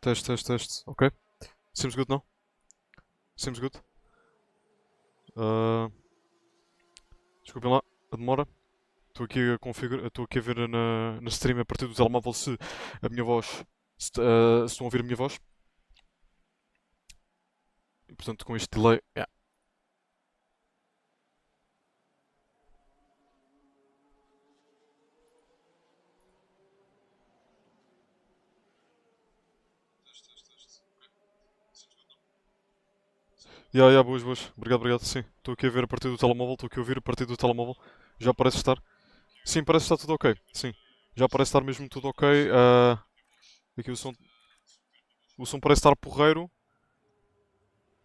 Teste, teste, teste. Ok. Seems good, não? Seems good. Uh, Desculpem lá a demora. Estou aqui a configurar, estou aqui a ver na stream a partir do telemóvel se a minha voz, se estão a ouvir a minha voz. E portanto com este delay, yeah. Yeah, boas, boas. Obrigado, obrigado. Sim, estou aqui a ver a partir do telemóvel, estou aqui a ouvir a partir do telemóvel. Já parece estar. Sim, parece estar tudo ok. Sim, já parece estar mesmo tudo ok. Aqui o som parece estar porreiro.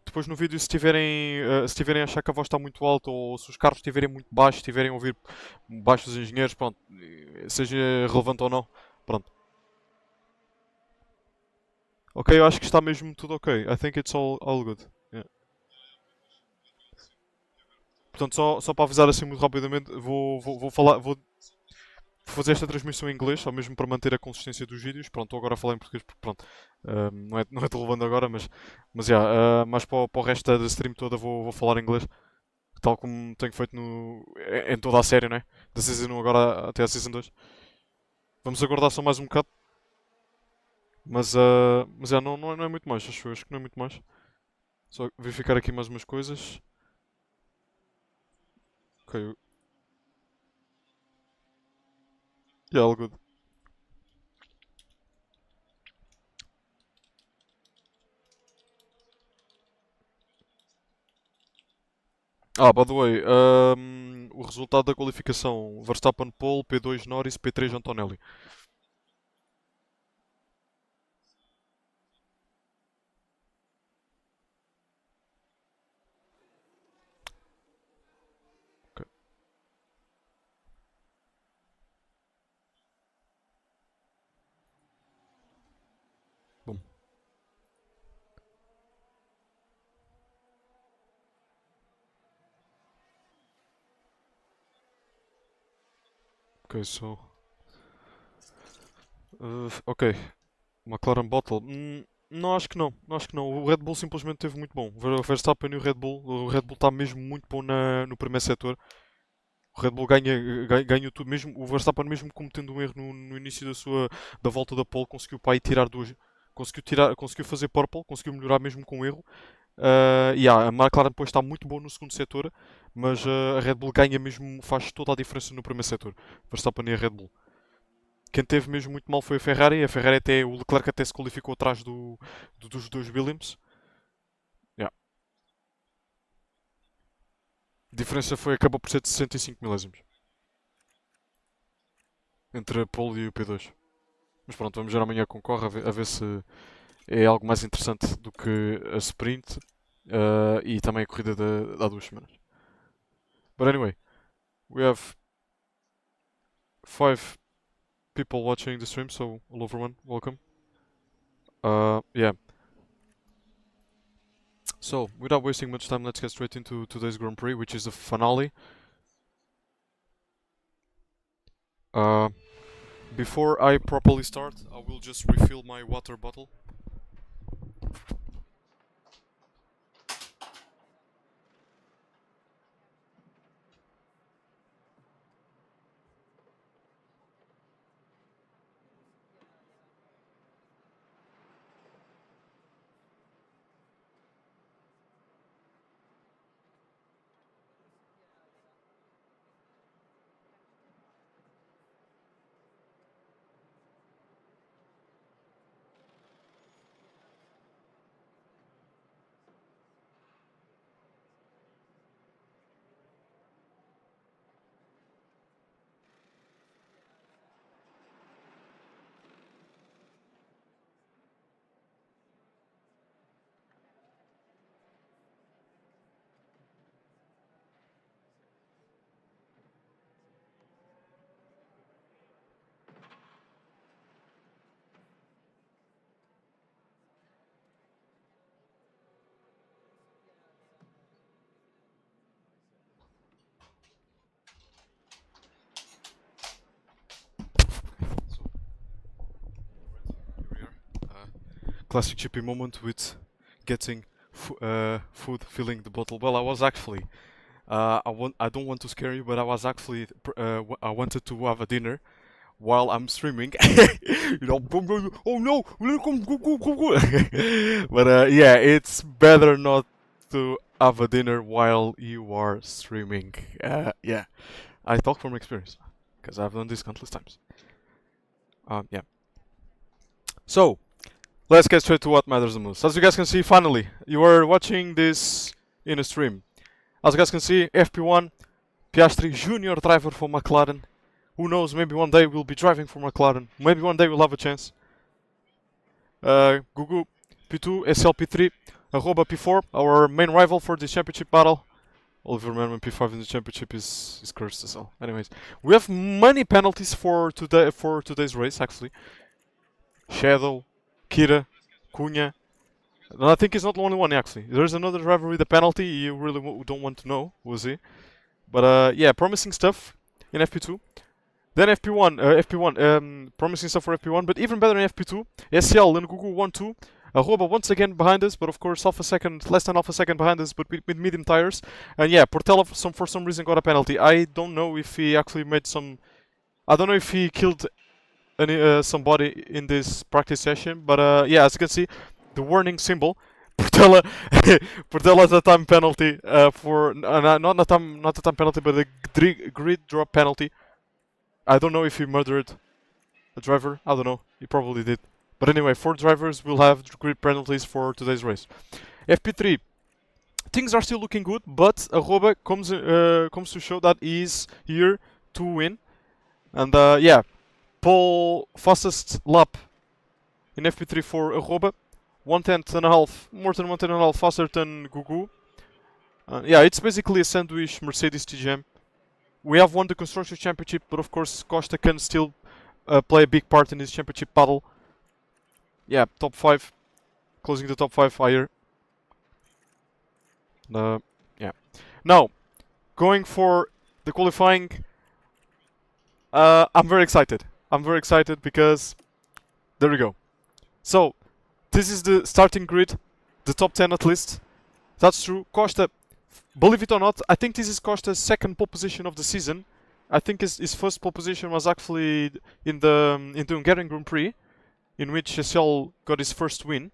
Depois no vídeo, se tiverem a achar que a voz está muito alta ou se os carros estiverem muito baixos, estiverem a ouvir baixo dos engenheiros, pronto, seja relevante ou não, pronto. Ok, eu acho que está mesmo tudo ok. I think it's all good. Yeah. Portanto, só para avisar assim muito rapidamente, vou fazer esta transmissão em inglês, só mesmo para manter a consistência dos vídeos. Pronto, estou agora a falar em português porque pronto, não é relevante agora, mas yeah, mais para o resto da stream toda vou falar em inglês. Tal como tenho feito em toda a série, né? Da Season 1 agora até a Season 2. Vamos aguardar só mais um bocado. Mas não é muito mais, acho que não é muito mais. Só verificar aqui mais umas coisas. Ok, yeah, all good. By the way, o resultado da qualificação: Verstappen pole, P2 Norris, P3 Antonelli. Ok, bom. Ok, ok. McLaren Bottle. Não acho que não. Não acho que não. O Red Bull simplesmente teve muito bom. O Verstappen e o Red Bull está mesmo muito bom no primeiro setor. O Red Bull ganha tudo, mesmo o Verstappen, mesmo cometendo um erro no início da volta da pole, conseguiu para aí tirar duas, conseguiu fazer purple, conseguiu melhorar mesmo com o erro. A McLaren depois está muito bom no segundo setor, mas a Red Bull ganha mesmo, faz toda a diferença no primeiro setor. Verstappen e a Red Bull. Quem teve mesmo muito mal foi a Ferrari até, o Leclerc até se qualificou atrás dos dois Williams. Yeah. A diferença acabou por ser de 65 milésimos entre a pole e o P2. Mas pronto, vamos ver amanhã com corre a ver se é algo mais interessante do que a sprint e também a corrida de há 2 semanas. But anyway, we have 5 people watching the stream, so hello everyone, welcome. Yeah. So, without wasting much time, let's get straight into today's Grand Prix, which is the finale. Uh, Before I properly start, I will just refill my water bottle. classic GP moment with getting food, filling the bottle. Well, I was actually. I don't want to scare you, but I was actually. I wanted to have a dinner while I'm streaming. You know, oh no, but yeah, it's better not to have a dinner while you are streaming. Yeah, I talk from experience because I've done this countless times. Yeah. So let's get straight to what matters the most. As you guys can see, finally, you are watching this in a stream. As you guys can see, FP1, Piastri, junior driver for McLaren. Who knows, maybe one day we'll be driving for McLaren. Maybe one day we'll have a chance. GUGU, P2, SL P3, ARROBA P4, our main rival for this championship battle. Oliver Manman P5 in the championship is cursed as well. Anyways, we have many penalties for today's race actually. Shadow, Kira, Cunha. And I think he's not the only one actually. There's another driver with a penalty. You really don't want to know who is he. But yeah, promising stuff in FP2. Then FP1, promising stuff for FP1, but even better in FP2. SL and GUGU 1-2. ARROBA once again behind us, but of course less than half a second behind us, but with medium tires. And yeah, Portela for some reason got a penalty. I don't know if he actually made some. I don't know if he killed somebody in this practice session, but yeah, as you can see, the warning symbol. Portela, Portela's a time penalty for not a time penalty, but a grid drop penalty. I don't know if he murdered a driver. I don't know. He probably did. But anyway, 4 drivers will have grid penalties for today's race. FP3. Things are still looking good, but ARROBA comes to show that he's here to win. And yeah, fastest lap in FP3 for ARROBA. 1/10.5, more than 1/10.5 faster than GUGU. Yeah, it's basically a sandwich Mercedes TGM. We have won the Constructors Championship, but of course Costa can still play a big part in this championship battle. Yeah, top 5. Closing the top 5 higher. Yeah. Now, going for the qualifying. I'm very excited. I'm very excited because there we go. So, this is the starting grid. The top 10 at least. That's true. Costa, believe it or not, I think this is Costa's second pole position of the season. I think his first pole position was actually in the Hungarian Grand Prix, in which SL got his first win.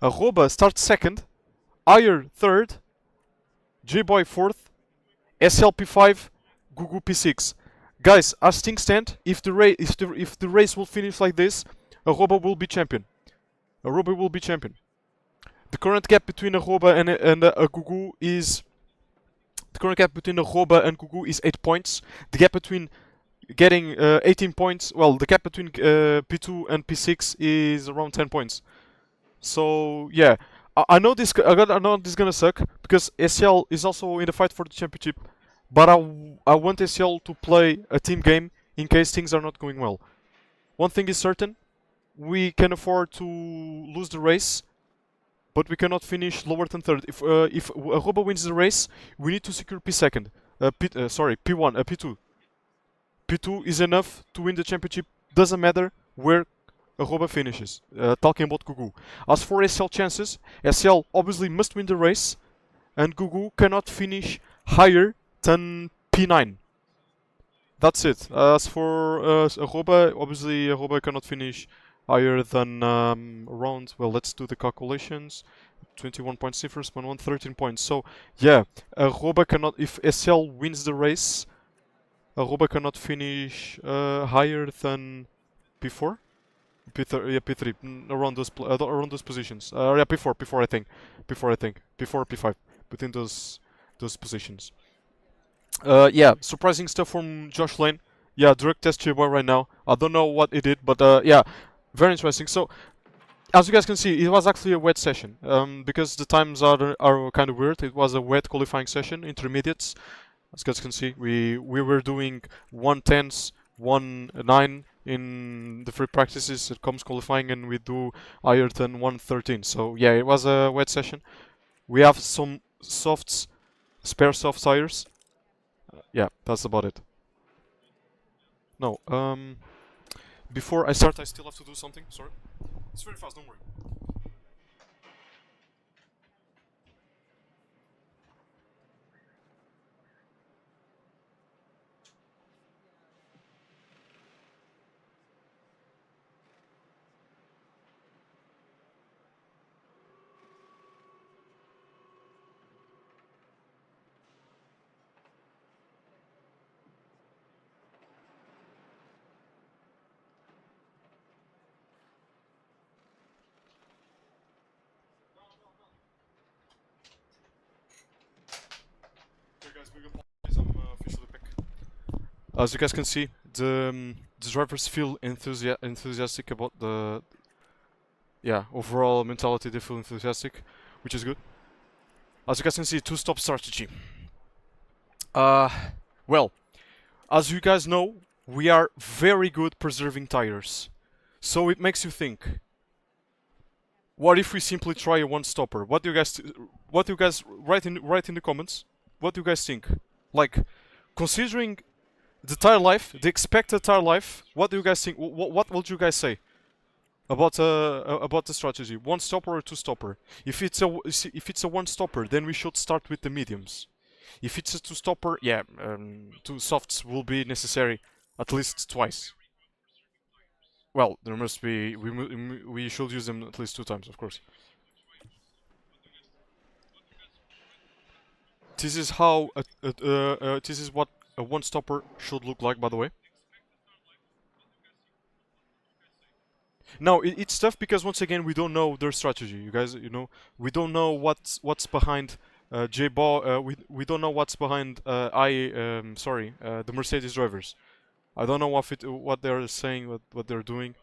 ARROBA starts second, Ayer third, J-Boy fourth, SL P5, GUGU P6. Guys, as things stand, if the race will finish like this, ARROBA will be champion. ARROBA will be champion. The current gap between ARROBA and GUGU is. The current gap between ARROBA and GUGU is 8 points. The gap between getting 18 points. Well, the gap between P2 and P6 is around 10 points. So yeah, I know this. I know this is gonna suck because SL is also in the fight for the championship. But I want SL to play a team game in case things are not going well. One thing is certain. We can afford to lose the race, but we cannot finish lower than third. If ARROBA wins the race, we need to secure P2. P2. P2 is enough to win the championship. Doesn't matter where ARROBA finishes. Talking about GUGU. As for SL chances, SL obviously must win the race, and GUGU cannot finish higher than P9. That's it. As for ARROBA, obviously ARROBA cannot finish higher than around, well, let's do the calculations. 21 points difference, 13 points. So yeah, ARROBA cannot, if SL wins the race, ARROBA cannot finish higher than P4? Yeah, P3, around those positions. Yeah, P4 I think. P4, P5, within those positions. Yeah, surprising stuff from Josh Lane. Yeah, direct test J-Boy right now. I don't know what he did, but yeah, very interesting. So, as you guys can see, it was actually a wet session. Because the times are kind of weird. It was a wet qualifying session, intermediates. As you guys can see, we were doing 1/10s, 1/9 in the free practices. It comes qualifying, and we do higher than 1/13. So yeah, it was a wet session. We have some spare soft tires. Yeah, that's about it. No, before I start, I still have to do something. Sorry. It's very fast, don't worry. Okay guys, big apologies, I'm officially back. As you guys can see, the drivers feel enthusiastic about the overall mentality. They feel enthusiastic, which is good. As you guys can see, two-stop strategy. Uh, well, as you guys know, we are very good preserving tires, so it makes you think. What if we simply try a one-stopper? What do you guys write in the comments? What do you guys think? Like, considering the tire life, the expected tire life, what do you guys think? What would you guys say about the strategy? One stopper or two stopper? If it's a one stopper, then we should start with the mediums. If it's a two stopper, yeah, two softs will be necessary at least twice. Well, there must be we should use them at least 2 times, of course. This is how this is what a one stopper should look like, by the way. No, it's tough because once again we don't know their strategy. You guys, we don't know what's behind we don't know what's behind the Mercedes drivers. I don't know what they're saying, what they're doing.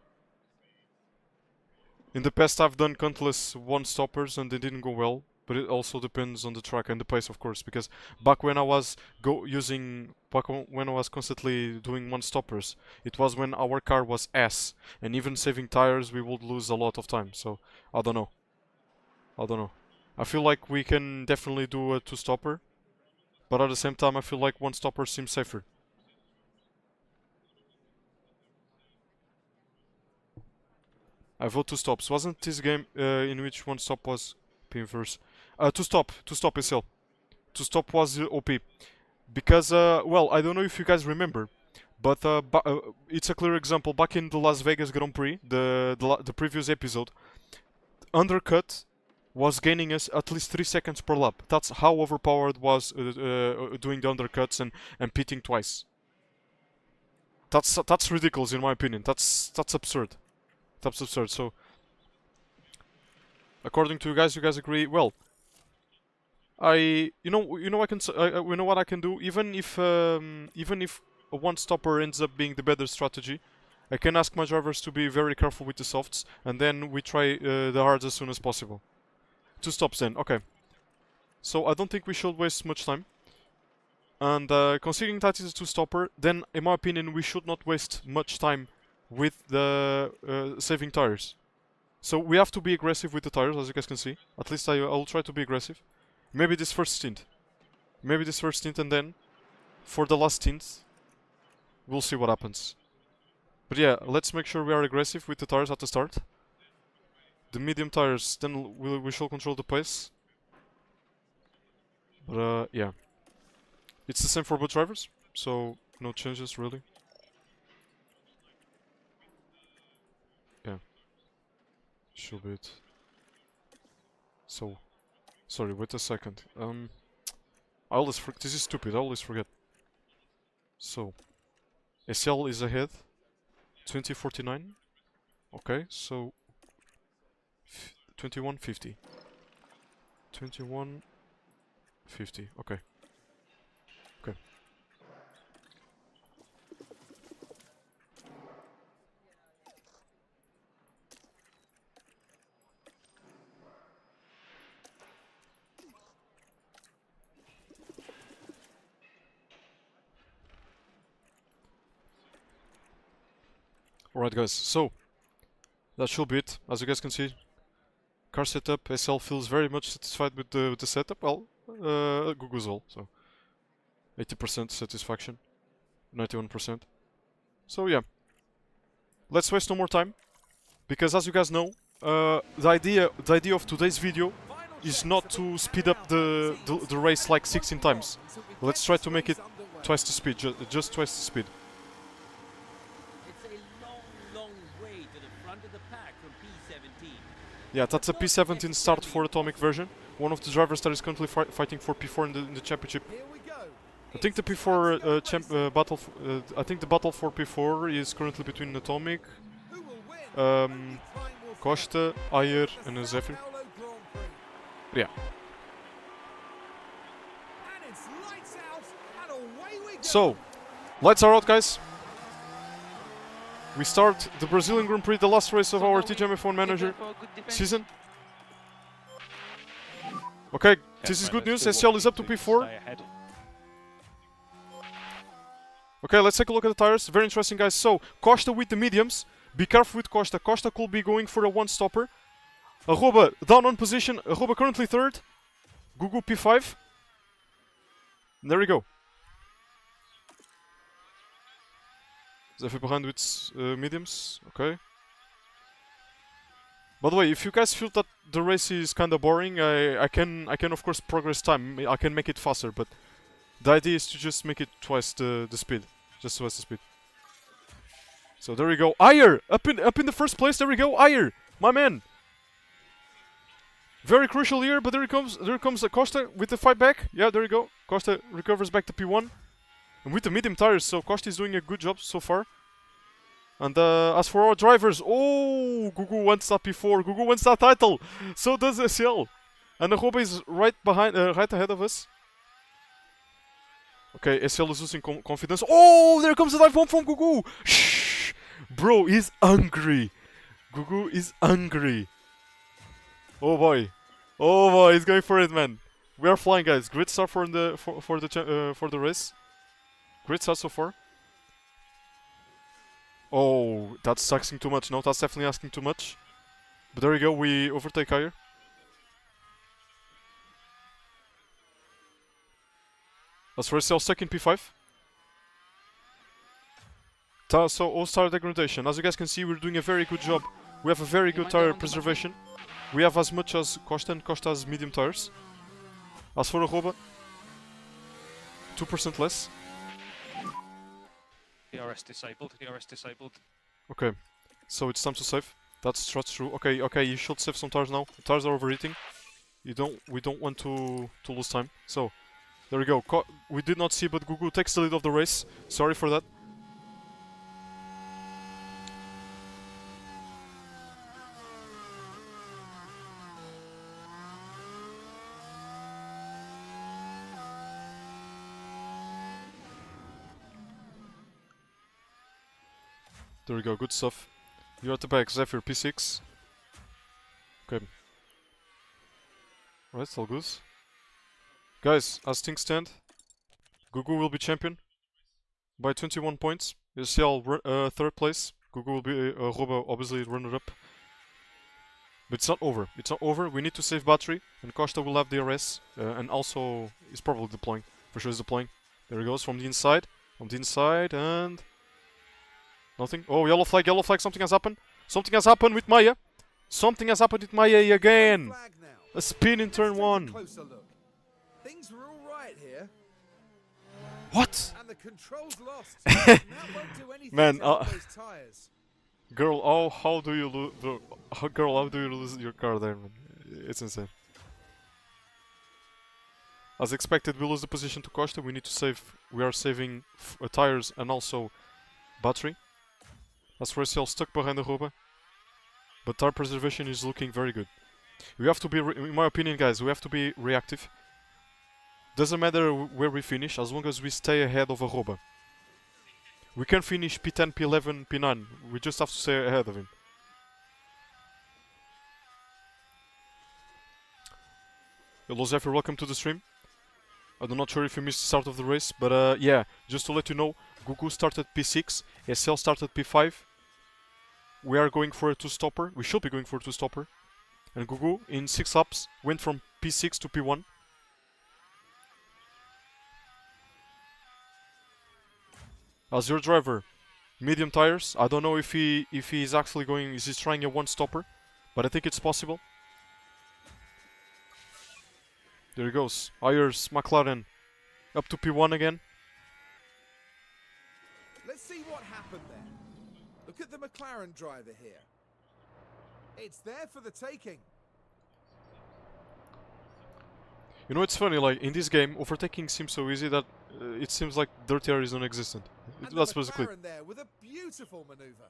In the past, I've done countless one stoppers and they didn't go well. But it also depends on the track and the pace, of course. Because back when I was when I was constantly doing one stoppers, it was when our car was ass, and even saving tires, we would lose a lot of time. So I don't know. I don't know. I feel like we can definitely do a two stopper, but at the same time, I feel like one stopper seems safer. I vote two stops. Wasn't this game in which one stop was inverse? Two stop SL. Two stop was OP. Because, well, I don't know if you guys remember, but it's a clear example. Back in the Las Vegas Grand Prix, the previous episode, undercut was gaining us at least 3 seconds per lap. That's how overpowered was doing the undercuts and pitting twice. That's ridiculous in my opinion. That's absurd. That's absurd. So, according to you guys agree. Well, you know what I can do. Even if a one stopper ends up being the better strategy, I can ask my drivers to be very careful with the softs, and then we try the hards as soon as possible. Two stops then. Okay. So I don't think we should waste much time. And considering that is a two stopper, then in my opinion we should not waste much time with the saving tires. So we have to be aggressive with the tires, as you guys can see. At least I'll try to be aggressive. Maybe this first stint. And then for the last stint, we'll see what happens. But yeah, let's make sure we are aggressive with the tires at the start. The medium tires, then we shall control the pace. But yeah. It's the same for both drivers, so no changes really. Yeah. Should be it. So, sorry, wait a second. I always this is stupid, I always forget. So, SL is ahead. 2049. Okay, so 2150. 2150. Okay. Okay. Alright guys, so that should be it. As you guys can see, car setup, SL feels very much satisfied with the setup. Well, GUGU as well, so 80% satisfaction, 91%. So yeah, let's waste no more time, because as you guys know, the idea of today's video is not to speed up the race like 16 times. Let's try to make it twice the speed, just twice the speed. It's a long way to the front of the pack from P17. Yeah, that's a P17 start for Atomic version. One of the drivers that is currently fighting for P4 in the championship. I think the P4 battle. I think the battle for P4 is currently between Atomic, Costa, Ayer, and Zephyr. Yeah. So, lights are out, guys. We start the Brazilian Grand Prix, the last race of our TGM F1 Manager season. Okay, this is good news. SL is up to P4. Okay, let's take a look at the tires. Very interesting, guys. So, Costa with the mediums. Be careful with Costa. Costa could be going for a one-stopper. ARROBA down on position. ARROBA currently third. GUGU P5. And there we go. Zephyr behind with mediums. Okay. By the way, if you guys feel that the race is kind of boring, I can of course progress time. I can make it faster, but the idea is to just make it twice the speed. Just twice the speed. So there we go. Ayer! Up in the first place, there we go. Ayer! My man! Very crucial here, but there comes Costa with the fight back. Yeah, there we go. Costa recovers back to P1. And with the medium tires, so Costa is doing a good job so far. And as for our drivers, oh, GUGU wants that P4. GUGU wants that title. So does SL. And ARROBA is right behind, right ahead of us. Okay, SL is losing confidence. Oh, there comes the dive bomb from GUGU. Shh, bro, he's hungry. GUGU is hungry. Oh boy, he's going for it, man. We are flying, guys. Great start for the race. Great start so far. Oh, that's asking too much. No, that's definitely asking too much. But there we go. We overtake higher. That's for SL stuck in P5. So all-star degradation. As you guys can see, we're doing a very good job. We have a very good tire preservation. We have as much as Costa, and Costa has medium tires. As for ARROBA, 2% less. DRS disabled, DRS disabled. Okay, so it's time to save. That's true. Okay, you should save some tires now. The tires are overheating. We don't want to lose time. So, there we go. We did not see, but GUGU takes the lead of the race. Sorry for that. There we go, good stuff. You're at the back, Zephyr, P6. Okay. Alright, it's all good. Guys, as things stand, GUGU will be champion by 21 points. SL third place. GUGU will be ARROBA, obviously runner-up. But it's not over. It's not over. We need to save battery, and Costa will have DRS, and also is probably deploying. For sure, he's deploying. There he goes from the inside. From the inside, and nothing. Oh, yellow flag, yellow flag. Something has happened. Something has happened with Maya. Something has happened with Maya again. A spin in turn 1. Things were all right here. What? And the controls lost. That won't do anything Man, to help those tires. girl, how do you lose? Girl, how do you lose your car there, man? It's insane. As expected, we lose the position to Costa. We need to save. We are saving tires and also battery. As for SL, stuck behind the ARROBA. But tire preservation is looking very good. We have to be, in my opinion, guys, we have to be reactive. Doesn't matter where we finish, as long as we stay ahead of ARROBA. We can finish P10, P11, P9. We just have to stay ahead of him. Hello Zephyr, welcome to the stream. I'm not sure if you missed the start of the race, but yeah, just to let you know, GUGU started P6, SL started P5. We are going for a two-stopper. We should be going for a two-stopper. And GUGU, in 6 laps, went from P6 to P1. As your driver, medium tires. I don't know if he's actually going. Is he trying a one-stopper? but I think it's possible. There he goes. Ayers, McLaren, up to P1 again. Let's see what happened there. Look at the McLaren driver here. It's there for the taking. You know, it's funny, like, in this game, overtaking seems so easy that it seems like dirty air is non-existent. And That's the basically... McLaren there with a beautiful maneuver.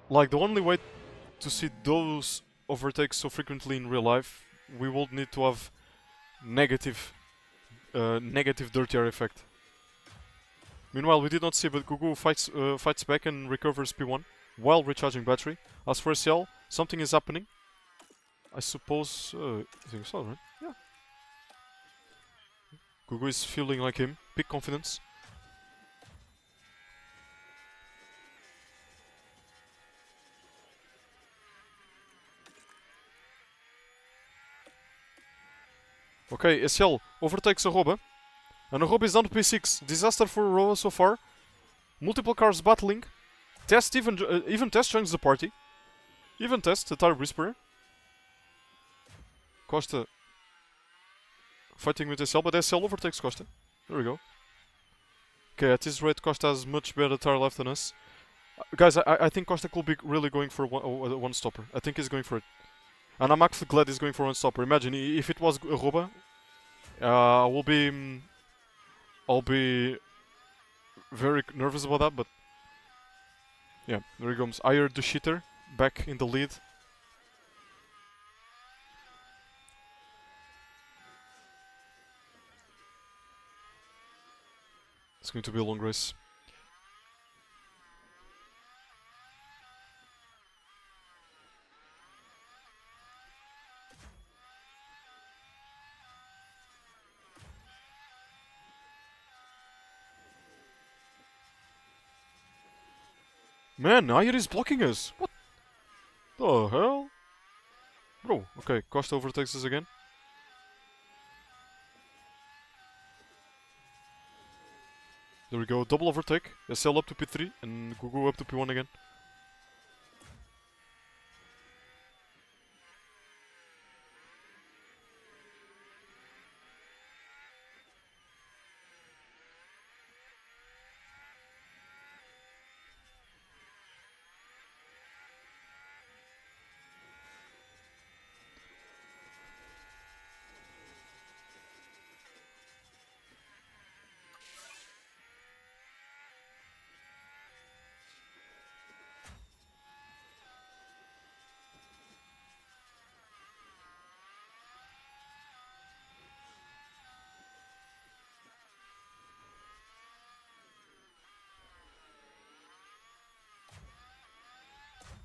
Like, the only way to see those overtakes so frequently in real life, we will need to have negative dirty air effect. Meanwhile, we did not see, but GUGU fights back and recovers P1 while recharging battery. As for SL, something is happening. I suppose... I think so, right? Yeah. GUGU is feeling like him. Big confidence. Okay, SL overtakes ARROBA. And ARROBA is down to P6. Disaster for ARROBA so far. Multiple cars battling. Test even Test joins the party. Even Test, the tire whisperer. Costa fighting with SL, but SL overtakes Costa. There we go. Okay, at this rate, Costa has much better tire life than us. Guys, I think Costa could be really going for one stopper. I think he's going for it. And I'm actually glad he's going for one stopper. Imagine if it was ARROBA, I'll be very nervous about that, but yeah, there he comes. Ayer the shitter back in the lead. It's going to be a long race. Man, Ayer is blocking us. What the hell? Bro, okay, Costa overtakes us again. There we go, double overtake. SL up to P3 and GUGU up to P1 again.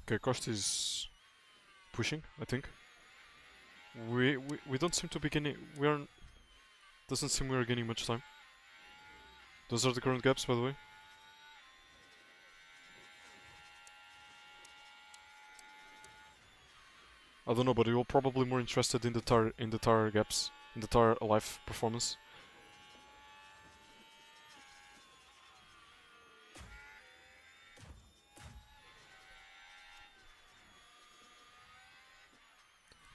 Okay, Costa is pushing, I think. We don't seem to be gaining. Doesn't seem we are gaining much time. Those are the current gaps, by the way. I don't know, but you're probably more interested in the tire gaps, in the tire life performance.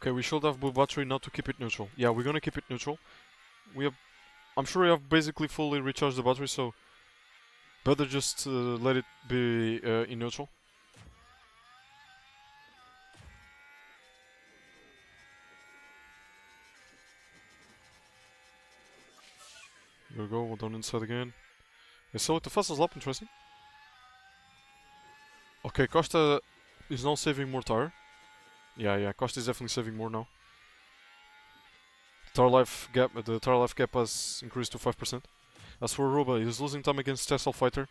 Okay, we should have blue battery now to keep it neutral. Yeah, we're gonna keep it neutral. I'm sure we have basically fully recharged the battery, so better just let it be in neutral. There we go, we're down inside again. Yeah, so the fastest lap, interesting. Okay, Costa is now saving more tire. Yeah, Costa is definitely saving more now. The tire life gap has increased to 5%. As for ARROBA, he's losing time against Tesla Fighter.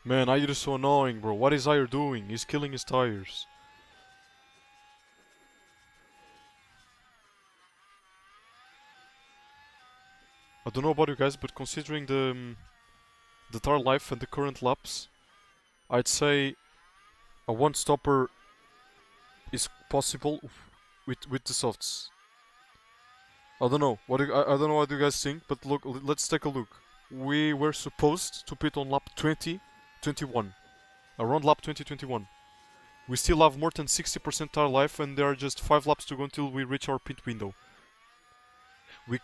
Man, Ayer is so annoying, bro. What is Ayer doing? He's killing his tires. I don't know about you guys, but considering the the tire life and the current laps, I'd say a one stopper is possible with the softs. I don't know. I don't know what you guys think, but look, let's take a look. We were supposed to pit on lap 2021, around lap 2021. We still have more than 60% tire life, and there are just 5 laps to go until we reach our pit window. We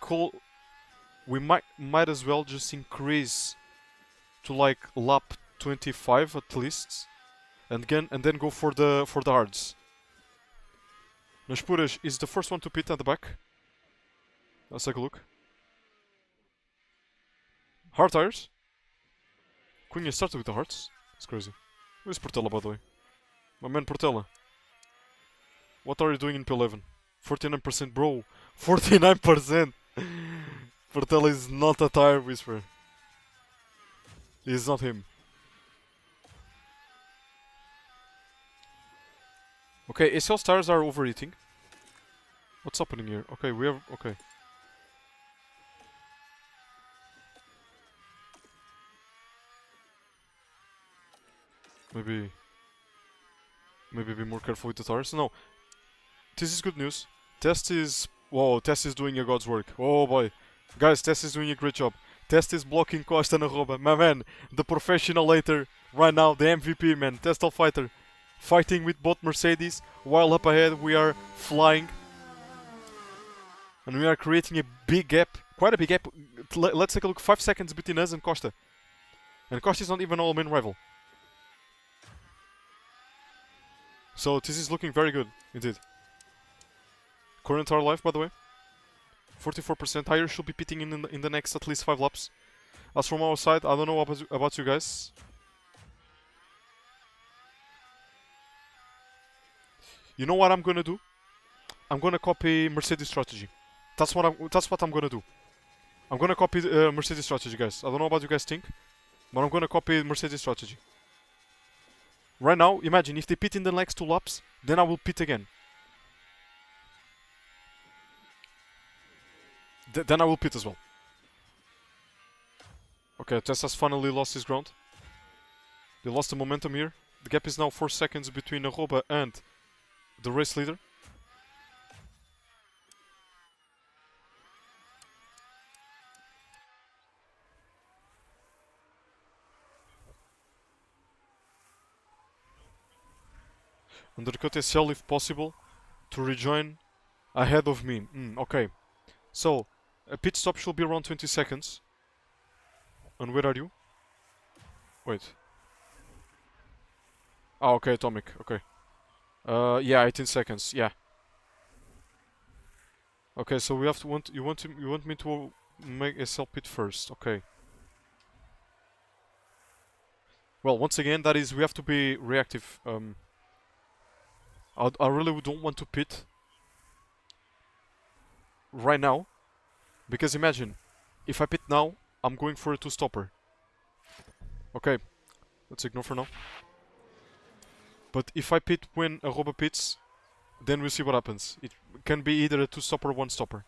might as well just increase to like lap 25 at least, and then go for the hards. Nas puras is the first one to pit at the back. Let's take a look. Hard tires. Cunha started with the hards. It's crazy. Where's Portela, by the way? My man Portela. What are you doing in P11? 49%, bro. 49%. Portela is not a tire whisperer. It's not him. Okay, ACL's tires are overheating. What's happening here? Okay, we have... Okay. Maybe be more careful with the tires. No. This is good news. Test is... Whoa, Test is doing a god's work. Oh boy. Guys, Test is doing a great job. Test is blocking Costa and ARROBA. My man, the professional later. Right now, the MVP, man. Testal fighter. Fighting with both Mercedes. While up ahead, we are flying. And we are creating a big gap. Quite a big gap. Let's take a look. 5 seconds between us and Costa. And Costa is not even our main rival. So this is looking very good, indeed. Current tire life, by the way. 44% higher, should be pitting in the next at least 5 laps. As from our side, I don't know about you guys. You know what I'm gonna do? I'm gonna copy Mercedes strategy. That's what I'm gonna do. I'm gonna copy Mercedes strategy, guys. I don't know about you guys think, but I'm gonna copy Mercedes strategy. Right now, imagine if they pit in the next 2 laps, then I will pit again. Then I will pit as well. Okay, Tess has finally lost his ground. They lost the momentum here. The gap is now 4 seconds between ARROBA and the race leader. Undercut SL if possible to rejoin ahead of me. Okay. So, a pit stop should be around 20 seconds. And where are you? Wait. Ah, okay, Atomic. Okay. Yeah, 18 seconds. Yeah. Okay, so we have to you want me to make SL pit first. Okay. Well, once again, that is, we have to be reactive. I really don't want to pit right now, because imagine if I pit now, I'm going for a 2-stopper. Okay, let's ignore for now. But if I pit when ARROBA pits, then we'll see what happens. It can be either a 2-stopper or 1-stopper.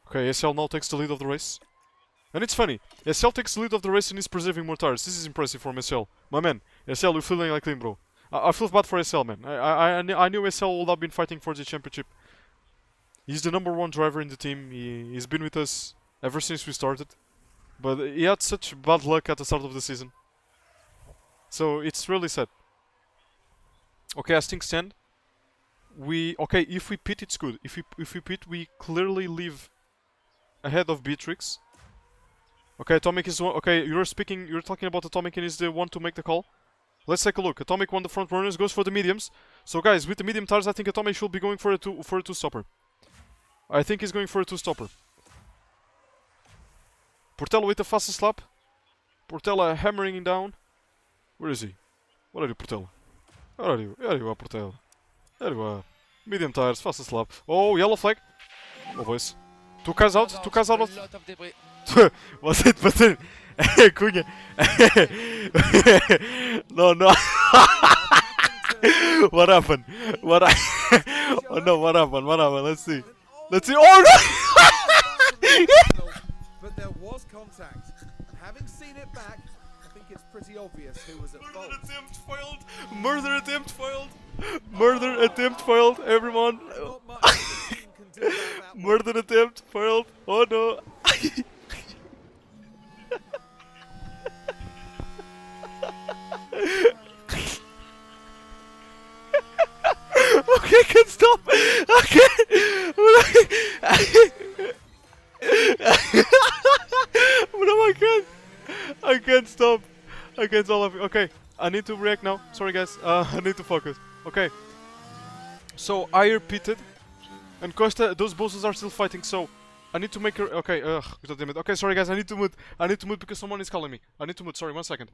Okay, SL now takes the lead of the race. And it's funny, SL takes the lead of the race and is preserving more tires. This is impressive from SL. My man, SL, you're feeling like him, bro. I feel bad for SL, man. I knew SL would have been fighting for the championship. He's the #1 driver in the team. He's been with us ever since we started. But he had such bad luck at the start of the season. So it's really sad. Okay, as things stand, okay, if we pit, it's good. If we pit, we clearly leave ahead of Beatrix. Okay, Atomic is one. Okay, you're talking about Atomic and is the one to make the call. Let's take a look. Atomic won the front runners, goes for the mediums. So guys, with the medium tires, I think Atomic should be going for a 2-stopper. I think he's going for a 2-stopper. Portela with the fastest lap. Portela hammering him down. Where is he? Where are you, Portela? Where are you? There you are, Portela. There you are. Medium tires, fastest lap. Oh, yellow flag. Oh, boys. 2 cars out. 2 cars out. Was it? But then, Cunha. No. What happened? Oh no, what happened? Let's see. Oh no! But there was contact. Having seen it back, I think it's pretty obvious who was at fault. Murder attempt failed! Murder attempt failed! Murder attempt failed, everyone! Not much the team can do about that one. Murder attempt failed! Oh no! Okay, I can't stop! Okay! No, I can't! I can't stop! I can't stop. Okay, I need to react now. Sorry guys, I need to focus. Okay. So, I repeated. And Costa, those bosses are still fighting, so I need to make her. Okay, god damn it. Okay, sorry guys, I need to mute. I need to mute because someone is calling me. I need to mute, sorry, 1 second.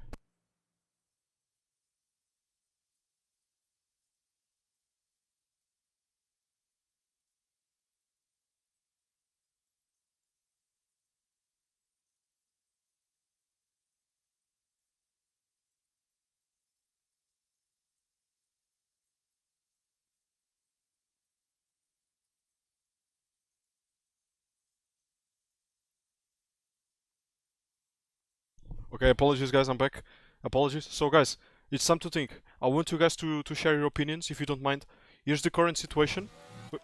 Okay, apologies guys, I'm back. Apologies. So guys, it's time to think. I want you guys to share your opinions if you don't mind. Here's the current situation.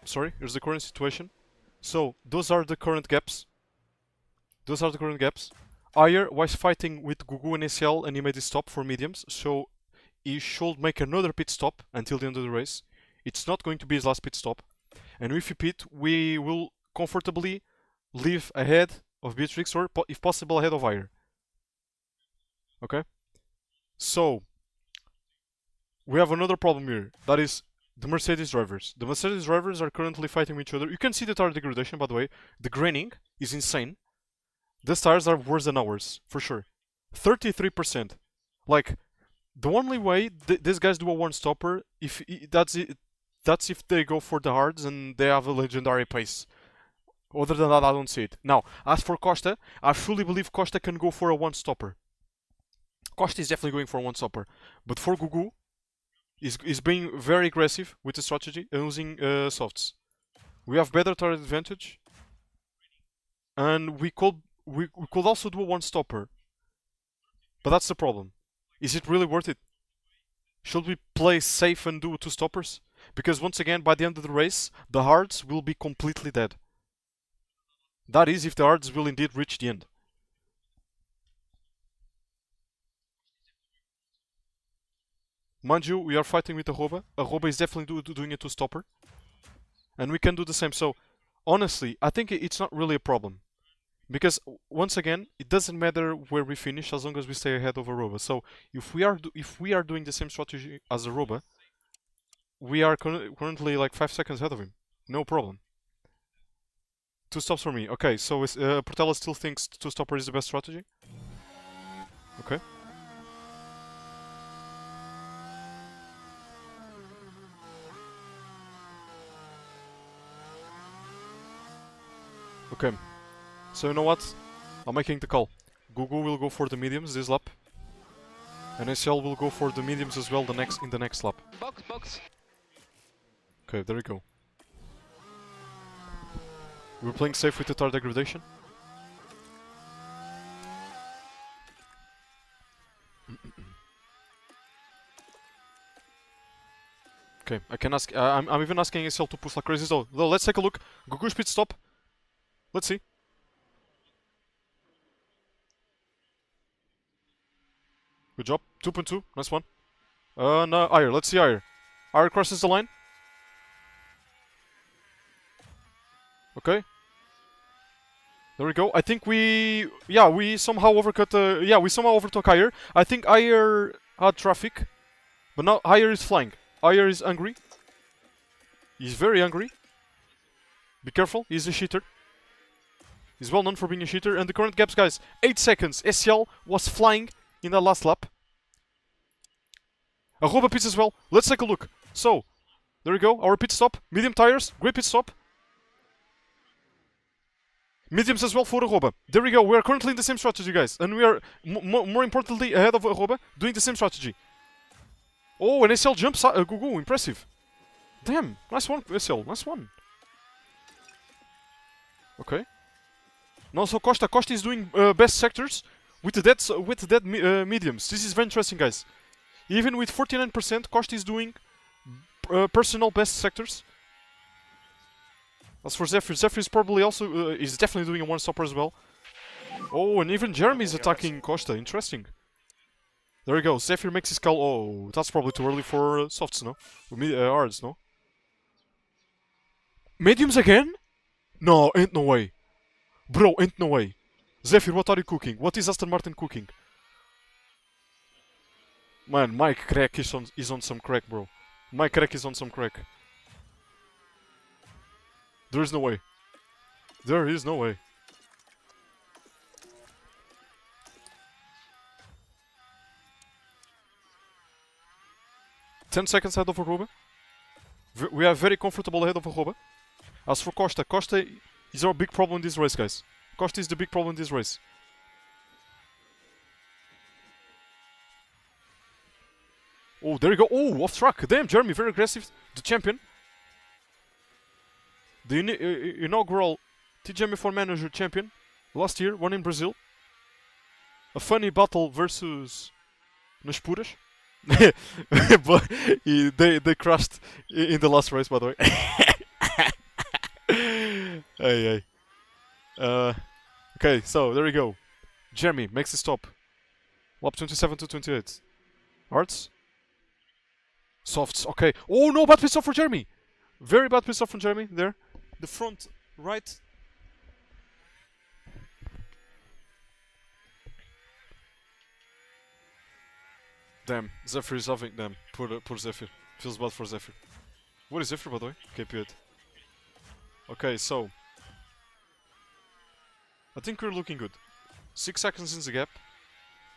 Sorry, here's the current situation. So, those are the current gaps. Those are the current gaps. Ayer was fighting with GUGU and ACL and he made it stop for mediums, so he should make another pit stop until the end of the race. It's not going to be his last pit stop. And if he pit, we will comfortably leave ahead of Beatrix or, if possible, ahead of Ayer. Okay? So, we have another problem here. That is the Mercedes drivers. The Mercedes drivers are currently fighting with each other. You can see the tire degradation, by the way. The graining is insane. The tires are worse than ours, for sure. 33%. Like, the only way these guys do a one-stopper, that's if they go for the hards and they have a legendary pace. Other than that, I don't see it. Now, as for Costa, I fully believe Costa can go for a one-stopper. Costa is definitely going for a one-stopper. But for GUGU, is being very aggressive with the strategy and using softs. We have better tire advantage. And we could also do a one-stopper. But that's the problem. Is it really worth it? Should we play safe and do two stoppers? Because once again, by the end of the race, the hards will be completely dead. That is, if the hards will indeed reach the end. Mind you, we are fighting with ARROBA. ARROBA is definitely doing a two-stopper. And we can do the same. So, honestly, I think it's not really a problem. Because, once again, it doesn't matter where we finish as long as we stay ahead of ARROBA. So, if we are doing the same strategy as ARROBA, we are currently like 5 seconds ahead of him. No problem. Two stops for me. Okay, so Portela still thinks two-stopper is the best strategy? Okay. Okay. So you know what? I'm making the call. GUGU will go for the mediums this lap. And ACL will go for the mediums as well in the next lap. Box. Okay, there we go. We're playing safe with the tire degradation. Okay, I can ask. I'm even asking ACL to push like crazy though. Let's take a look. GUGU's pit stop. Let's see. Good job. 2.2. Nice one. No, Ayer. Let's see Ayer. Ayer crosses the line. Okay. There we go. I think we somehow overcut. We somehow overtook Ayer. I think Ayer had traffic, but now Ayer is flying. Ayer is angry. He's very angry. Be careful. He's a cheater. He's well known for being a cheater. And the current gaps, guys, 8 seconds. SCL was flying in the last lap. ARROBA pits as well. Let's take a look. So, there we go. Our pit stop. Medium tires. Great pit stop. Mediums as well for ARROBA. There we go. We are currently in the same strategy, guys. And we are, more importantly, ahead of ARROBA, doing the same strategy. Oh, and SL jumps. GUGU. Impressive. Damn. Nice one, SL. Nice one. Okay. No, so Costa is doing best sectors with the dead mediums. This is very interesting, guys. Even with 49%, Costa is doing personal best sectors. As for Zephyr, Zephyr is probably also is definitely doing a one-stopper as well. Oh, and even Jeremy is attacking Costa. Interesting. There we go. Zephyr makes his call. Oh, that's probably too early for softs, no? Hards, no? Mediums again? No, ain't no way. Bro, ain't no way. Zephyr, what are you cooking? What is Aston Martin cooking? Man, my crack is on some crack, bro. My crack is on some crack. There is no way. There is no way. Ten seconds ahead of ARROBA. We are very comfortable ahead of ARROBA. As for Costa, Costa is our big problem in this race, guys. Costa is the big problem in this race. Oh, there you go. Oh, off track. Damn, Jeremy, very aggressive. The champion. The inaugural TGM F1 Manager champion. Last year, won in Brazil. A funny battle versus nas puras. But they crashed in the last race, by the way. Hey. Okay, so there we go. Jeremy makes the stop. Lap 27 to 28. Hearts. Softs, okay. Oh no, bad pit stop for Jeremy. Very bad pit stop from Jeremy there. The front right. Damn, Zephyr is having them. Poor Zephyr. Feels bad for Zephyr. What is Zephyr, by the way? KP8. Okay, so I think we're looking good. 6 seconds in the gap.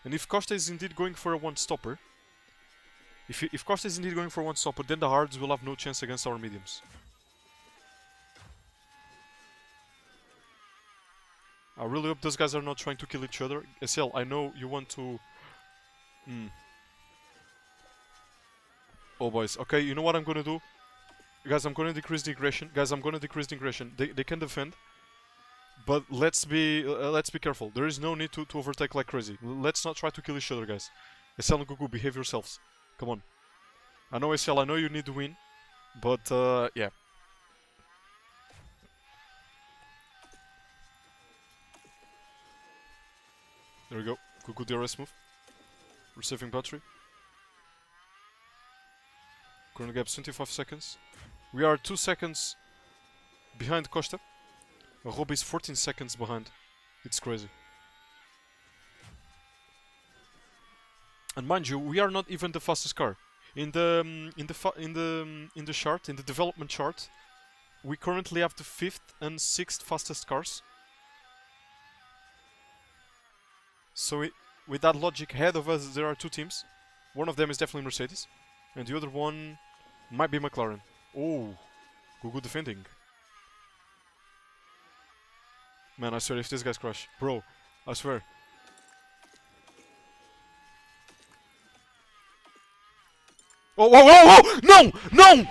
And if Costa is indeed going for a one-stopper, if Costa is indeed going for one-stopper, then the hards will have no chance against our mediums. I really hope those guys are not trying to kill each other. SL, I know you want to... Oh boys, okay, you know what I'm gonna do? Guys, I'm gonna decrease the aggression. They can defend. But let's be careful. There is no need to overtake like crazy. Let's not try to kill each other, guys. SL and GUGU, behave yourselves. Come on. I know SL, I know you need to win. But, yeah. There we go. GUGU DRS move. Receiving battery. Current gap 25 seconds. We are 2 seconds behind Costa. ARROBA is 14 seconds behind. It's crazy. And mind you, we are not even the fastest car. In the chart, in the development chart, we currently have the 5th and 6th fastest cars. So with that logic, ahead of us there are 2 teams. One of them is definitely Mercedes, and the other one might be McLaren. Oh, GUGU defending. Man, I swear, if these guys crash, bro, I swear. Oh, whoa, whoa, whoa! No! No!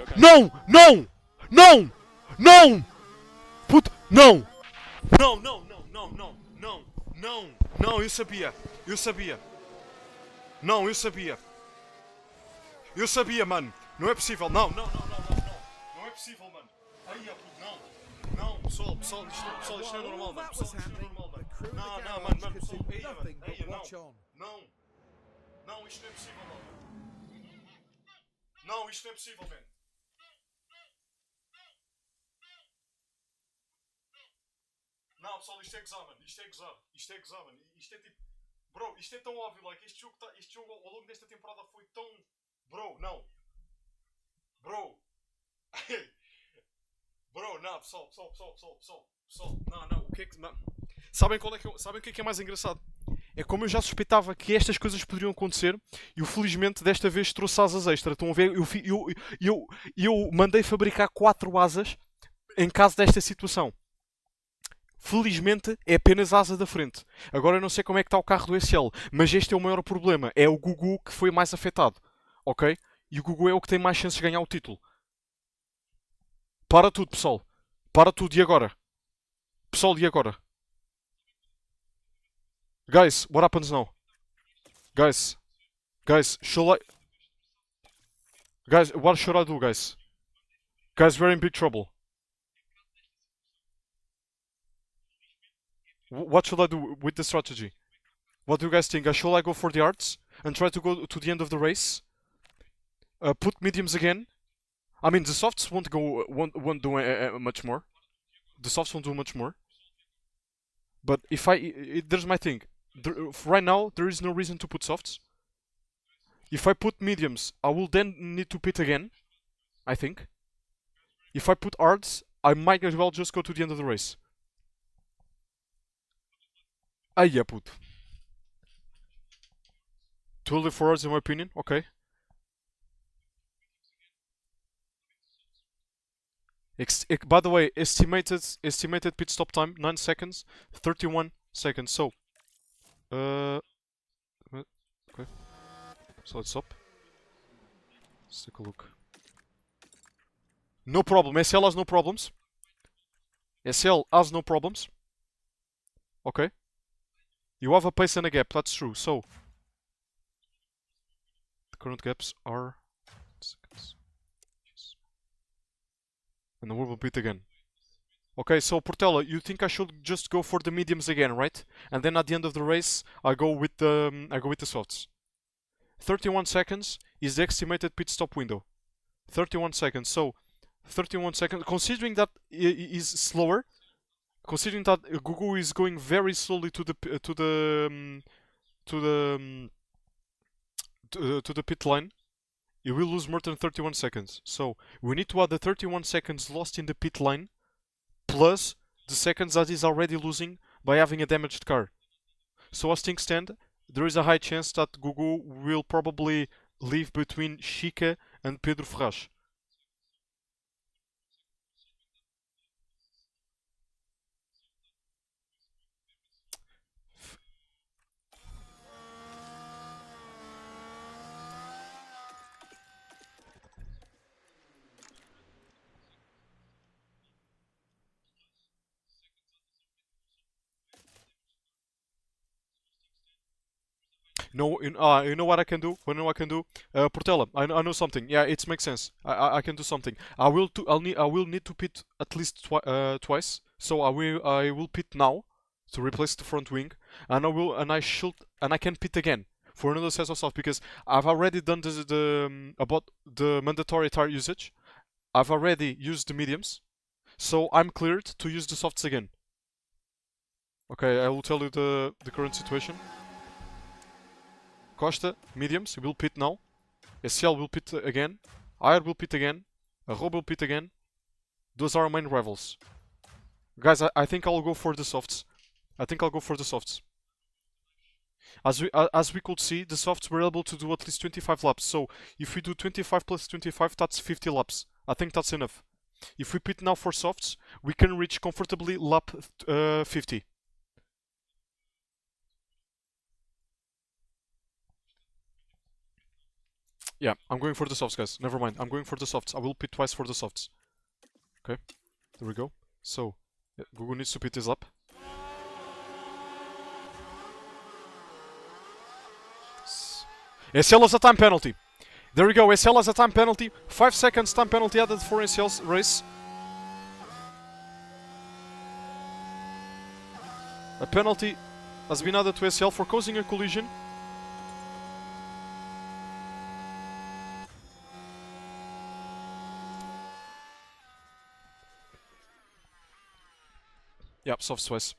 Okay? No! No! No! No! Put... No! No, no, no, no, no, no, não, não, eu sabia, não, eu sabia, mano, não é possível, não é possível, mano, aí, não, pessoal, isto é normal, mano, pessoal, isto é normal, mano, não, mano, pessoal, aí, não, isto não é possível, não, isto não é possível, mano. Não, pessoal, isto é gozar, mano. Isto é gozar, mano. Isto é tipo... Bro, isto é tão óbvio, like, este jogo ao longo desta temporada foi tão... Bro, não. Bro. Bro, não, pessoal. Não, o que é que... Não. Sabem o que é mais engraçado? É como eu já suspeitava que estas coisas poderiam acontecer e eu felizmente desta vez trouxe asas extra. Estão a ver? Eu mandei fabricar 4 asas em caso desta situação. Felizmente é apenas a asa da frente. Agora eu não sei como é que está o carro do SL, mas este é o maior problema. É o GUGU que foi mais afetado. Ok? E o GUGU é o que tem mais chances de ganhar o título. Para tudo, pessoal. Para tudo. E agora? Pessoal, e agora? Guys, what happens now? Guys, should I... Guys, what should I do, guys? Guys, we're in big trouble. What should I do with the strategy? What do you guys think? Should I go for the arts and try to go to the end of the race? Put mediums again. I mean, the softs won't do much more. The softs won't do much more. But if there's my thing. Right now, there is no reason to put softs. If I put mediums, I will then need to pit again, I think. If I put arts, I might as well just go to the end of the race. Ah, yeah, puto. Too early for arts, in my opinion. Okay. By the way, estimated pit stop time 9 seconds, 31 seconds. So, okay. So let's stop. Let's take a look. No problem. SL has no problems. SL has no problems. Okay. You have a pace and a gap. That's true. So, the current gaps are seconds. And then we will beat again. Okay, so Portela, you think I should just go for the mediums again, right? And then at the end of the race, I go with the softs. 31 seconds is the estimated pit stop window. 31 seconds. So 31 seconds. Considering that is slower, considering that GUGU is going very slowly to the pit line, you will lose more than 31 seconds. So we need to add the 31 seconds lost in the pit line plus the seconds that he's already losing by having a damaged car. So as things stand, there is a high chance that GUGU will probably leave between Chica and Pedro Ferraz. No, you know what I can do? You know what I can do? Portela, I know something. Yeah, it makes sense. I can do something. I will need to pit at least twice. So I will pit now to replace the front wing, and I can pit again for another set of stuff because I've already done about the mandatory tire usage. I've already used the mediums, so I'm cleared to use the softs again. Okay, I will tell you the current situation. Costa, mediums, will pit now. SL will pit again. AR will pit again. ARROBA will pit again. Those are our main rivals. Guys, I think I'll go for the softs. I think I'll go for the softs. As we could see, the softs were able to do at least 25 laps. So if we do 25 plus 25, that's 50 laps. I think that's enough. If we pit now for softs, we can reach comfortably lap 50. Yeah, I'm going for the softs, guys. Never mind. I'm going for the softs. I will pit twice for the softs. Okay, there we go. So, GUGU needs to pit his lap. SL has a time penalty. There we go. SL has a time penalty. 5 seconds time penalty added for SL's race. A penalty has been added to SL for causing a collision. Yep, soft twice.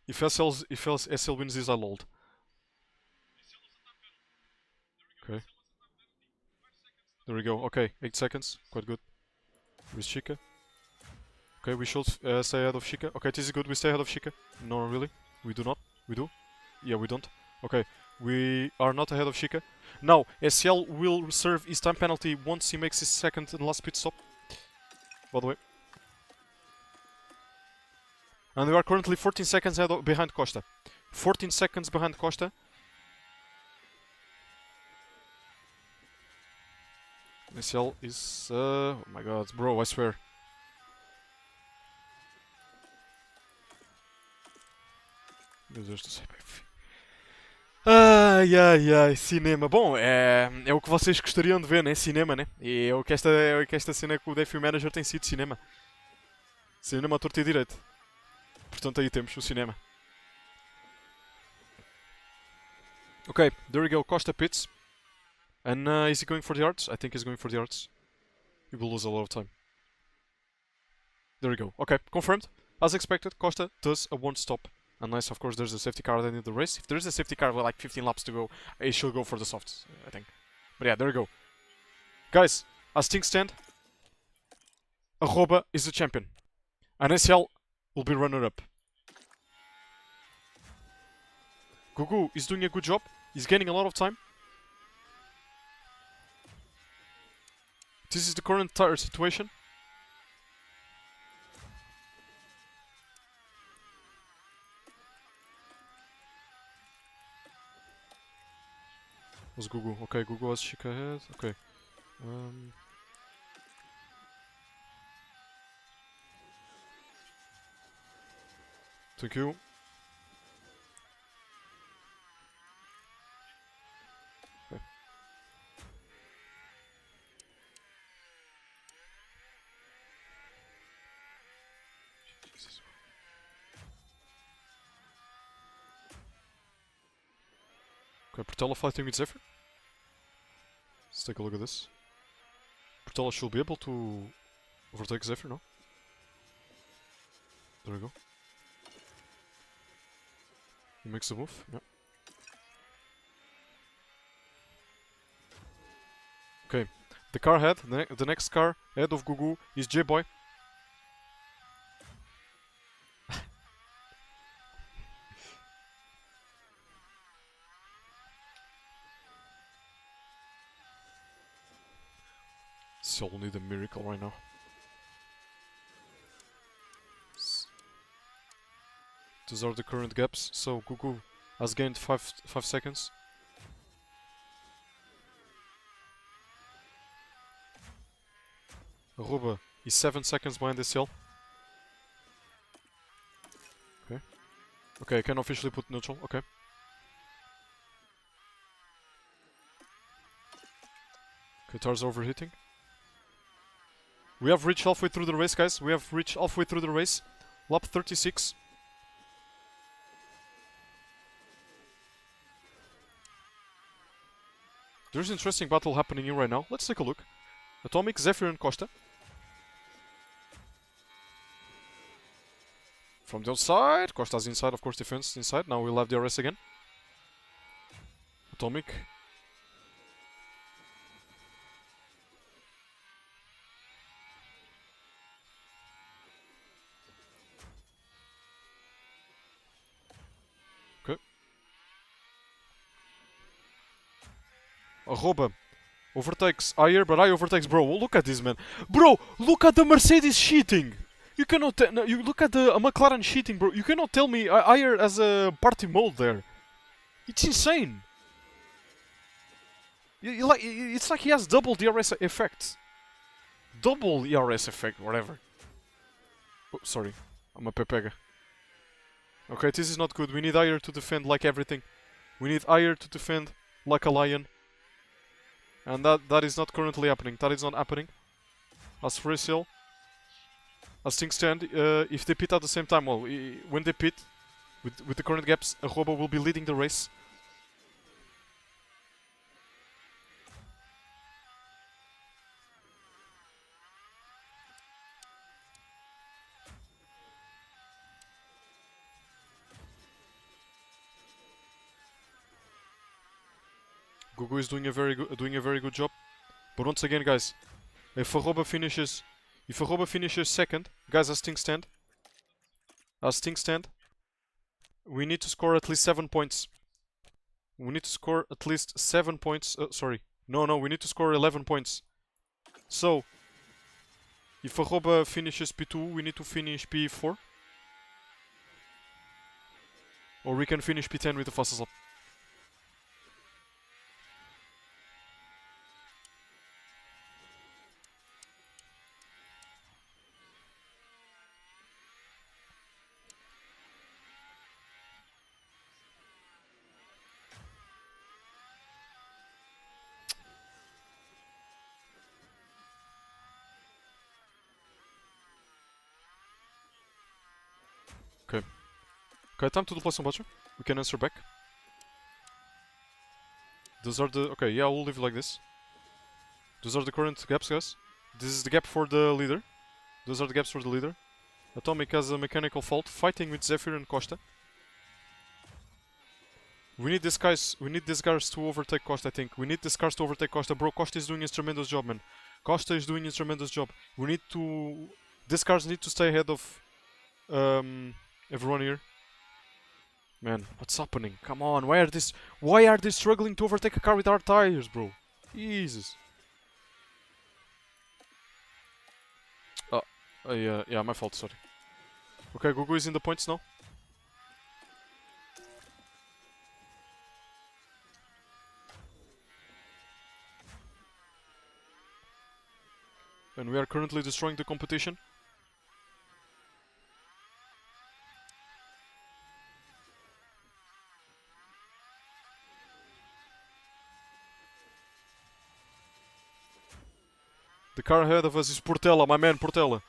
If SL wins this, I'll hold. Okay. There we go. Okay, 8 seconds. Quite good. With Chica. Okay, we should stay ahead of Chica. Okay, this is good. We stay ahead of Chica. No, really? We do not? We do? Yeah, we don't. Okay, we are not ahead of Chica. Now, SL will serve his time penalty once he makes his second and last pit stop. By the way. And we are currently 14 seconds behind Costa. 14 seconds behind Costa. SL is... oh my god, bro, I swear. Meu Deus do céu. Ai, ai, ai, cinema. Bom, é o que vocês gostariam de ver, né? Cinema, né? E é o que esta cena com o Defi Manager tem sido cinema. Cinema à torta e direito. Portanto, aí temos o cinema. Ok, there we go. Costa pits. And is he going for the arts? I think he's going for the arts. He will lose a lot of time. There we go. Okay, confirmed. As expected, Costa does a one stop. Unless, of course, there's a safety car at the end of the race. If there's a safety car with like 15 laps to go, he should go for the softs, I think. But yeah, there we go. Guys, as things stand, ARROBA is the champion. And SL will be runner-up. GUGU is doing a good job. He's gaining a lot of time. This is the current tire situation. Was GUGU? Okay, GUGU has Chica ahead. Okay. Thank you. Okay. Jesus. Okay, Portela fighting with Zephyr. Let's take a look at this. Portela should be able to overtake Zephyr, no? There we go. He makes the move, yeah. Okay, the car ahead, the next car ahead of GUGU is J-Boy. So need a miracle right now. These are the current gaps, so GUGU has gained 5 seconds. ARROBA is 7 seconds behind SL. Okay. Okay, I can officially put neutral, okay. Okay, tires overheating. We have reached halfway through the race, guys. We have reached halfway through the race. Lap 36. There's an interesting battle happening here right now. Let's take a look. Atomic, Zephyr and Costa. From the outside. Costa's inside, of course, defense inside. Now we'll have DRS again. Atomic. Okay. ARROBA overtakes Ayer, but Ayer overtakes bro. Look at this, man. Bro, look at the Mercedes cheating. You cannot. No, you look at the McLaren cheating, bro. You cannot tell me Ayer has a party mode there. It's insane. It's like he has double DRS effect. Double ERS effect, whatever. Oh, sorry. I'm a Pepega. Okay, this is not good. We need Ayer to defend like everything. We need Ayer to defend like a lion. And that is not currently happening. That is not happening. As for SL, as things stand, if they pit at the same time, well, when they pit, with the current gaps, ARROBA will be leading the race. GUGU is doing a very good job. But once again, guys, if ARROBA finishes second, guys, as things stand, we need to score at least 7 points. We need to score at least 7 points. Sorry, no, we need to score 11 points. So, if ARROBA finishes P2, we need to finish P4, or we can finish P10 with the fastest lap. Okay. Okay, time to deploy some butcher. We can answer back. Those are the... Okay, yeah, we'll leave it like this. Those are the current gaps, guys. This is the gap for the leader. Those are the gaps for the leader. Atomic has a mechanical fault, fighting with Zephyr and Costa. We need these guys to overtake Costa, I think. We need these cars to overtake Costa. Bro, Costa is doing a tremendous job, man. Costa is doing a tremendous job. We need to... These cars need to stay ahead of everyone here. Man, what's happening? Come on, why are they struggling to overtake a car with hard tires, bro? Jesus. Yeah, my fault, sorry. Okay, GUGU is in the points now. And we are currently destroying the competition. The car ahead of us is Portela, my man Portela.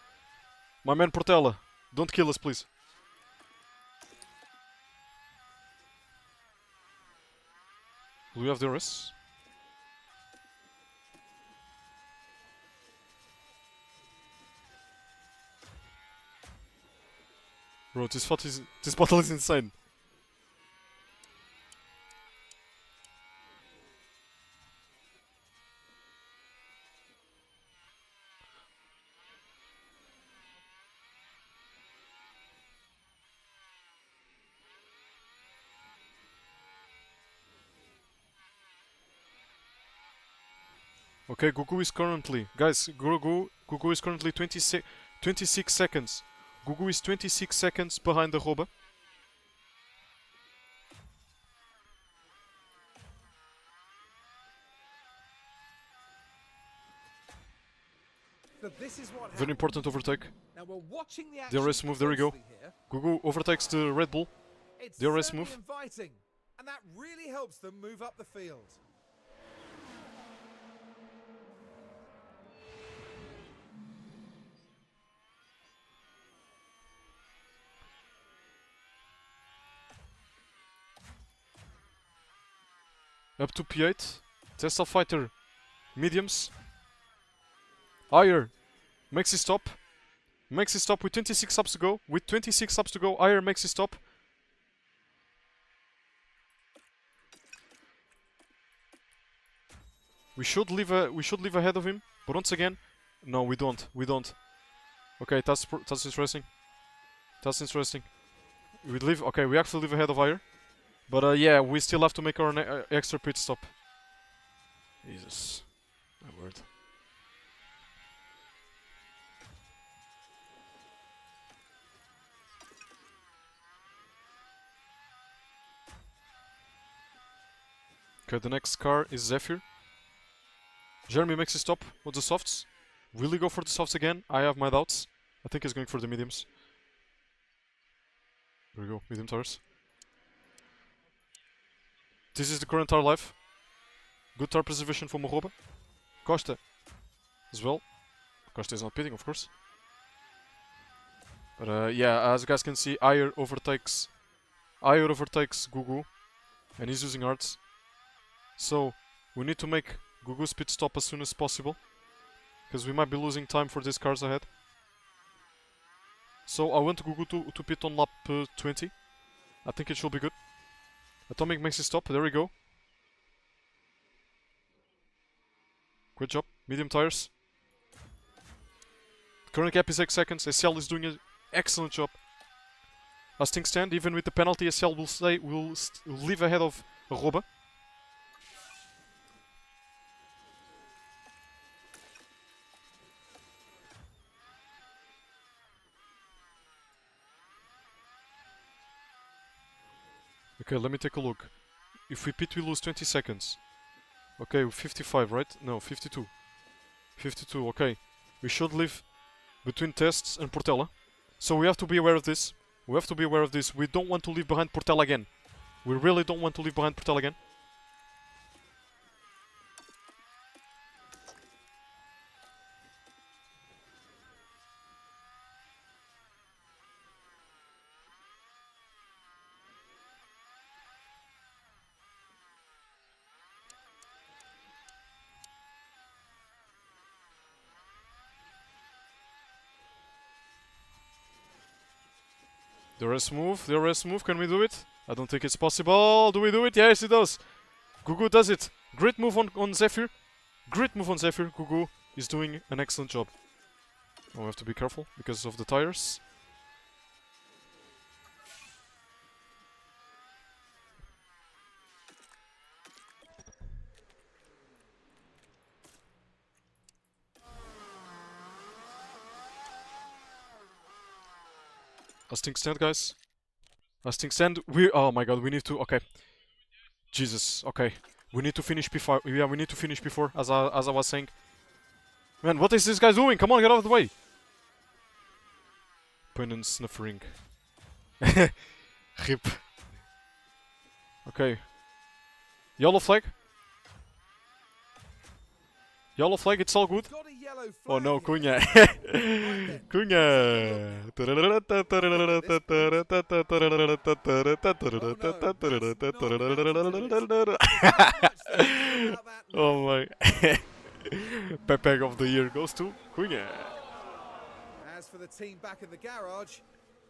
My man Portela. Don't kill us, please. Do we have the RS? Bro, this battle is insane. Okay, GUGU is currently... Guys, GUGU is currently 26 seconds. GUGU is 26 seconds behind the ARROBA. So this is what Very happened. important overtake. Now we're watching the The action RS move, there we go. closely here. GUGU overtakes the Red Bull. It's The RS certainly move. inviting, and that really helps them move up the field. Up to P8. Tesla Fighter. Mediums. Higher. Makes it stop. Makes it stop with 26 subs to go. With 26 subs to go, Higher makes it stop. We should leave ahead of him, but once again, no, we don't. We don't. Okay, that's interesting. That's interesting. We leave. Okay, we actually leave ahead of Higher, but yeah, we still have to make our extra pit stop. Jesus, my word. Okay, the next car is Zephyr. Jeremy makes a stop with the softs. Will he go for the softs again? I have my doubts. I think he's going for the mediums. There we go, medium tires. This is the current tire life. Good tire preservation from ARROBA. Costa as well. Costa is not pitting, of course. But yeah, as you guys can see, Ayer overtakes GUGU, and he's using arts. So we need to make GUGU's pit stop as soon as possible, because we might be losing time for these cars ahead. So I want GUGU to pit on lap 20. I think it should be good. Atomic makes it stop. There we go. Good job. Medium tires. Current gap is 8 seconds. SL is doing an excellent job. As things stand, even with the penalty, SL will leave ahead of ARROBA. Okay, let me take a look. If we pit, we lose 20 seconds. Okay, 55, right? No, 52. 52, okay. We should live between Tests and Portela. So we have to be aware of this. We have to be aware of this. We don't want to leave behind Portela again. We really don't want to leave behind Portela again. The rest move, the rest move. Can we do it? I don't think it's possible. Do we do it? Yes, it does. GUGU does it. Great move on Zephyr. Great move on Zephyr. GUGU is doing an excellent job. Oh, we have to be careful because of the tires. As things stand, guys. As things stand, oh my god, we need to. Okay. Jesus. Okay. We need to finish P5. Yeah, we need to finish P4, as I was saying. Man, what is this guy doing? Come on, get out of the way. Point and snuffering. Rip. Okay. Yellow flag. Yellow flag, it's all good. Got a yellow Oh flag no, here. Cunha. Oh my. Pepeg of the year goes to Cunha. As for the team back in the garage,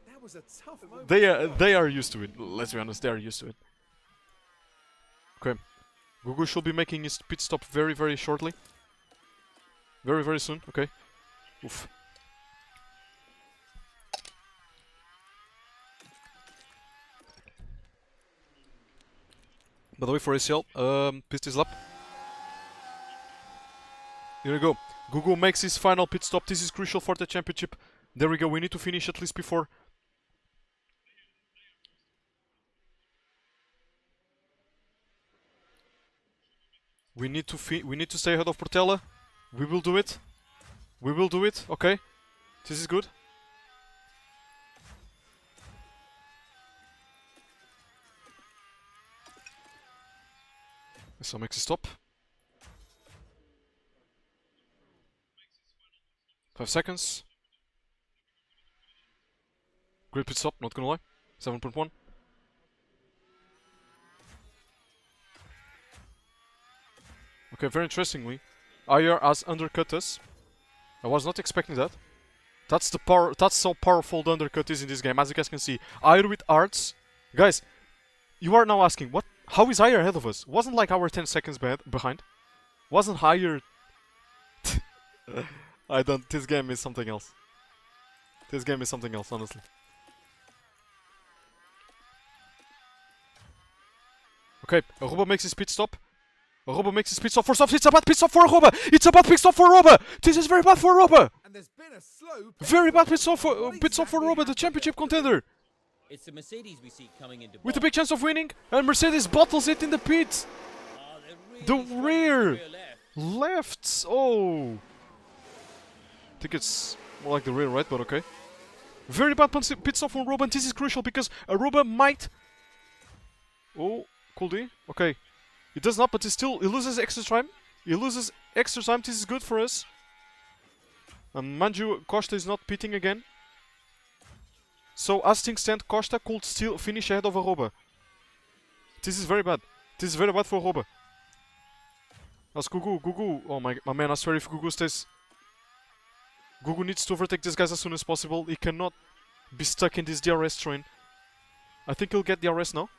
that was a tough moment. They are used to it. Let's be honest, they are used to it. Okay. GUGU should be making his pit stop very, very shortly. Very, very soon. Okay. Oof. By the way, for ACL, pit his lap. Here we go. GUGU makes his final pit stop. This is crucial for the championship. There we go. We need to finish at least before. We need to stay ahead of Portela. We will do it. We will do it. Okay. This is good. So makes a stop. 5 seconds. Great pit stop, not gonna lie. 7.1. Okay, very interestingly, IR has undercut us. I was not expecting that. That's the power. That's so powerful the undercut is in this game, as you guys can see. IR with arts, guys. You are now asking, what? How is IR ahead of us? Wasn't like our 10 seconds behind. Wasn't higher. I don't. This game is something else. This game is something else, honestly. Okay, ARROBA makes his pit stop. ARROBA makes his pit stop for stops. It's a bad pit stop for ARROBA. It's a bad pit stop for ARROBA. This is very bad for ARROBA. And there's been a slow Very bad pit stop for ARROBA, the championship contender. It's the Mercedes we see coming into With a big chance of winning, and Mercedes bottles it in the pit. The rear. Left. Oh. I think it's more like the rear, right? But okay. Very bad pit stop from ARROBA, and this is crucial because ARROBA might. Oh, cool D. Okay. It does not, but he loses extra time. He loses extra time. This is good for us. And mind you, Costa is not pitting again. So as things stand, Costa could still finish ahead of ARROBA. This is very bad. This is very bad for ARROBA. As GUGU. Oh my man, I swear if GUGU stays. GUGU needs to overtake these guys as soon as possible. He cannot be stuck in this DRS train. I think he'll get DRS now.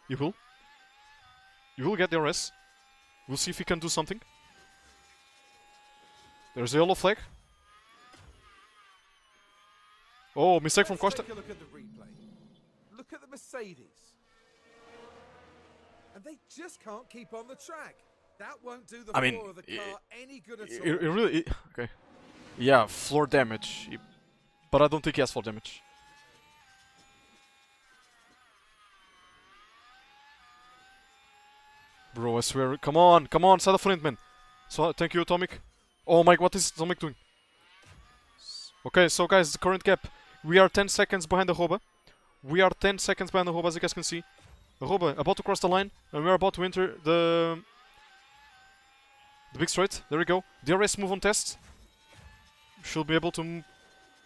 He will. He will get DRS. We'll see if he can do something. There's a yellow flag. Oh, mistake from Let's Costa. take a look at the replay. Look at the Mercedes. And they just can't keep on the track. That won't do the I mean, floor of the car any good at all. It really. Okay. Yeah, floor damage. But I don't think he has floor damage. Bro, I swear. Come on, side of front, man. So, thank you, Atomic. Oh my, what is Atomic doing? Okay, so guys, the current gap. We are 10 seconds behind ARROBA. We are 10 seconds behind ARROBA, as you guys can see. ARROBA about to cross the line, and we are about to enter the big straight. There we go. DRS move on test. Should be able to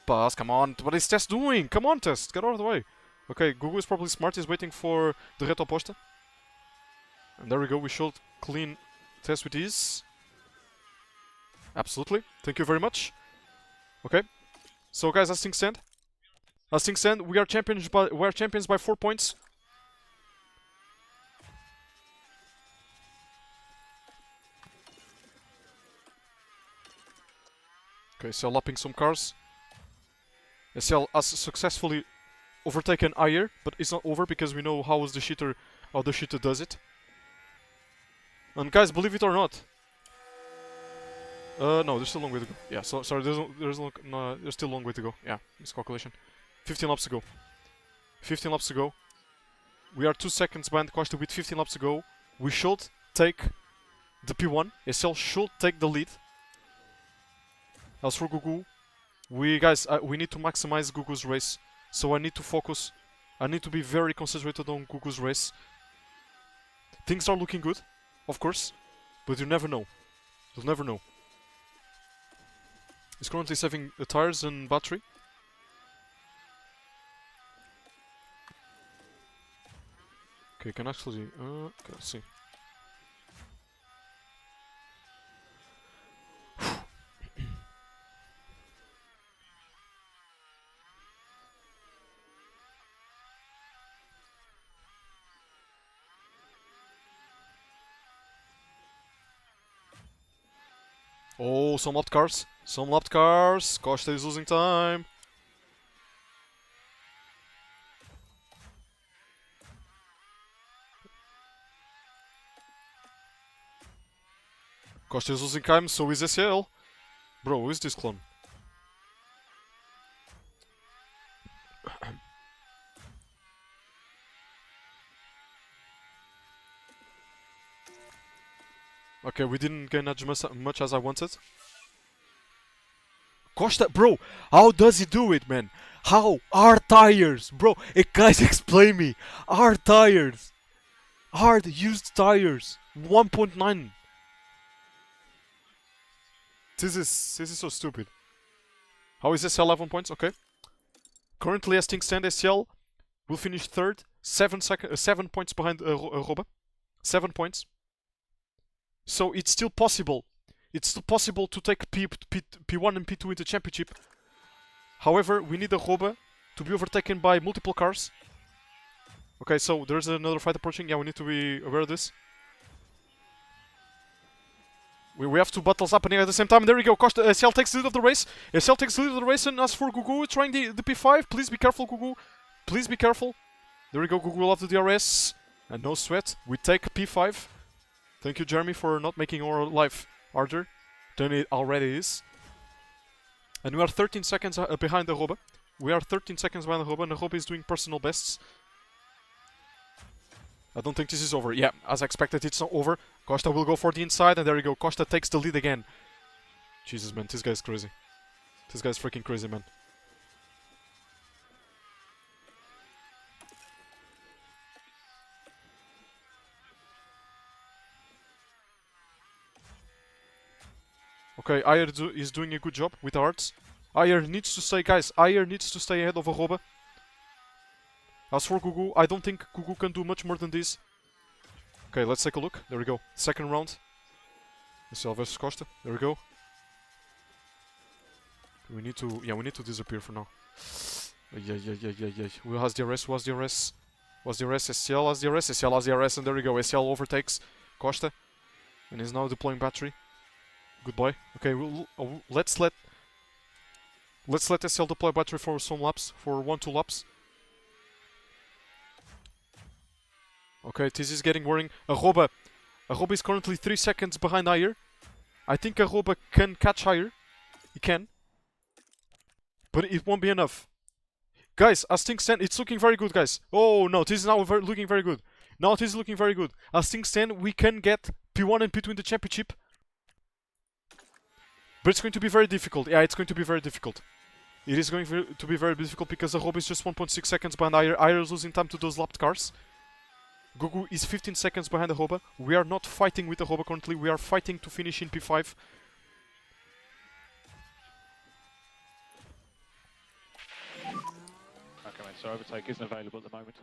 pass. Come on, what is Test doing? Come on, Test, get out of the way. Okay, GUGU is probably smart. He's waiting for the Reto Posta. And there we go. We should clean Test with ease. Absolutely. Thank you very much. Okay. So guys, as things stand, As things stand, we are champions by 4 points. Okay, SL lapping some cars. SL has successfully overtaken Ayer, but it's not over because we know how the shitter does it. And guys, believe it or not, no, there's still a long way to go. Yeah, so sorry, there's still a long way to go. Yeah, miscalculation. 15 laps to go. 15 laps to go. We are 2 seconds behind Costa with 15 laps to go. We should take the P1. SL should take the lead. As for GUGU, we need to maximize GUGU's race. So I need to focus. I need to be very concentrated on GUGU's race. Things are looking good, of course, but you never know. You'll never know. He's currently saving the tires and battery. Okay, can actually okay, let's see. Oh, some lapped cars. Some lapped cars. Costa is losing time. Costa is losing time, so is SL. Bro, who is this clone? Okay, we didn't gain as much as I wanted. Costa, bro, how does he do it, man? How? Hard tires, bro. Guys, explain me. Hard tires. Hard used tires. 1.9. This is so stupid. How is SL 11 points? Okay. Currently, as things stand, SL will finish third. 7 points behind ARROBA. 7 points. So it's still possible. It's still possible to take P1 and P2 in the championship. However, we need ARROBA to be overtaken by multiple cars. Okay, so there's another fight approaching. Yeah, we need to be aware of this. We have two battles happening at the same time. There we go. Costa, SL takes the lead of the race. SL takes the lead of the race, and as for GUGU trying the P5, please be careful, GUGU. Please be careful. There we go. GUGU will have the DRS, and no sweat. We take P5. Thank you, Jeremy, for not making our life harder than it already is. And we are 13 seconds behind ARROBA. We are 13 seconds behind ARROBA, and ARROBA is doing personal bests. I don't think this is over. Yeah, as expected, it's not over. Costa will go for the inside, and there you go. Costa takes the lead again. Jesus, man, this guy's crazy. This guy's freaking crazy, man. Okay, Ayer is doing a good job with hearts. Ayer needs to stay, guys. Ayer needs to stay ahead of ARROBA. As for GUGU, I don't think GUGU can do much more than this. Okay, let's take a look. There we go. Second round. SL versus Costa. There we go. We need to disappear for now. Yeah. Who has DRS? Who has DRS? Who has DRS? SL has DRS. SL has DRS, and there we go. SL overtakes Costa, and is now deploying battery. Good boy. Okay, let's let SL deploy battery for some laps, for 1-2 laps. Okay, this is getting worrying. ARROBA is currently 3 seconds behind Ayer. I think ARROBA can catch Ayer. He can. But it won't be enough. Guys, as things stand, it's looking very good, guys. Oh no, this is now looking very good. Now this is looking very good. As things stand, we can get P1 and P2 in the championship. But it's going to be very difficult. Yeah, it's going to be very difficult. It is going to be very difficult because ARROBA is just 1.6 seconds behind Ayer. Ayer is losing time to those lapped cars. GUGU is 15 seconds behind ARROBA. We are not fighting with ARROBA currently. We are fighting to finish in P5. Okay, mate, so overtake isn't available at the moment.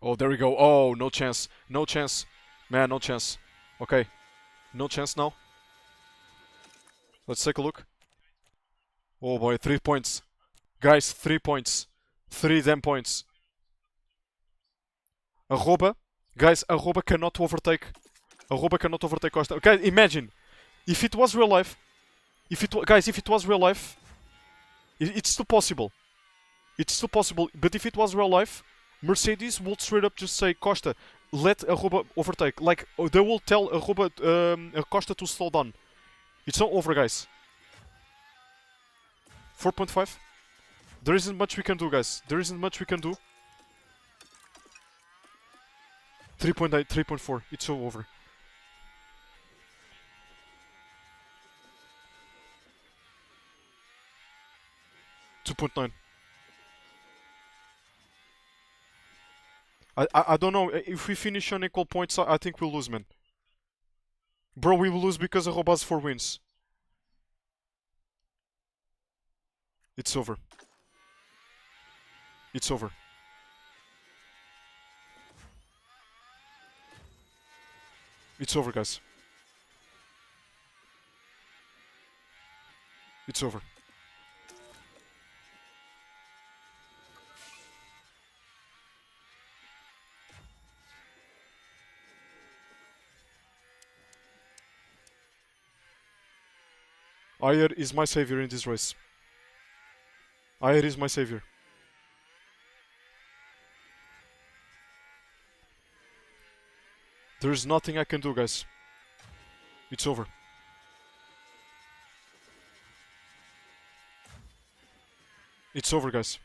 Oh, there we go. Oh, no chance. No chance. Man, no chance. Okay. No chance now. Let's take a look. Oh boy, 3 points. Guys, 3 points. 3 damn points. ARROBA. Guys, ARROBA cannot overtake. ARROBA cannot overtake Costa. Guys, imagine. If it was real life. Guys, if it was real life. It's still possible. It's still possible. But if it was real life. Mercedes would straight up just say, Costa, let ARROBA overtake. Like, they will tell ARROBA, Costa to slow down. It's not over, guys. 4.5. There isn't much we can do, guys. There isn't much we can do. 3.9, 3.4. It's so over. $2.9. I don't know. If we finish on equal points, I think we'll lose, man. Bro, we will lose because ARROBA has 4 wins. It's over. It's over. It's over, guys. It's over. Ayer is my savior in this race. Ayer is my savior. There's nothing I can do, guys. It's over. It's over, guys.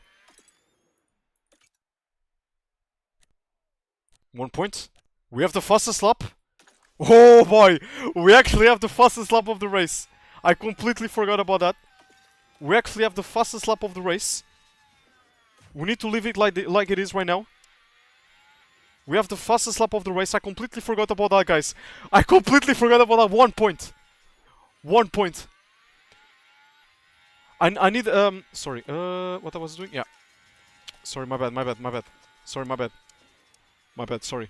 1 point. We have the fastest lap. Oh boy! We actually have the fastest lap of the race. I completely forgot about that. We actually have the fastest lap of the race. We need to leave it like it is right now. We have the fastest lap of the race. I completely forgot about that, guys. I completely forgot about that. 1 point. 1 point. I need sorry. What I was doing? Yeah. Sorry, my bad. Sorry, my bad. Sorry.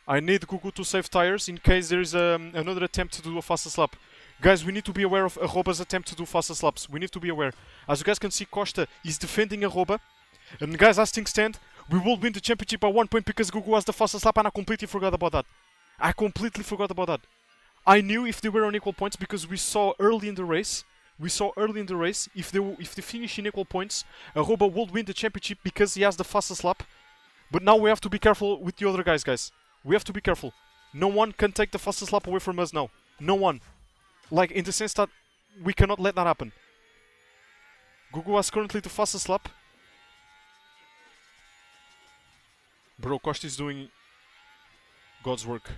I need GUGU to save tires in case there is another attempt to do a fastest lap. Guys, we need to be aware of ARROBA's attempt to do fastest laps. We need to be aware. As you guys can see, Costa is defending ARROBA. And guys, as things stand, we will win the championship by 1 point because GUGU has the fastest lap, and I completely forgot about that. I knew if they were on equal points because we saw early in the race. If they finish in equal points, ARROBA will win the championship because he has the fastest lap. But now we have to be careful with the other guys. We have to be careful. No one can take the fastest lap away from us now. No one. Like, in the sense that we cannot let that happen. GUGU has currently the fastest lap. Bro, Costa is doing God's work.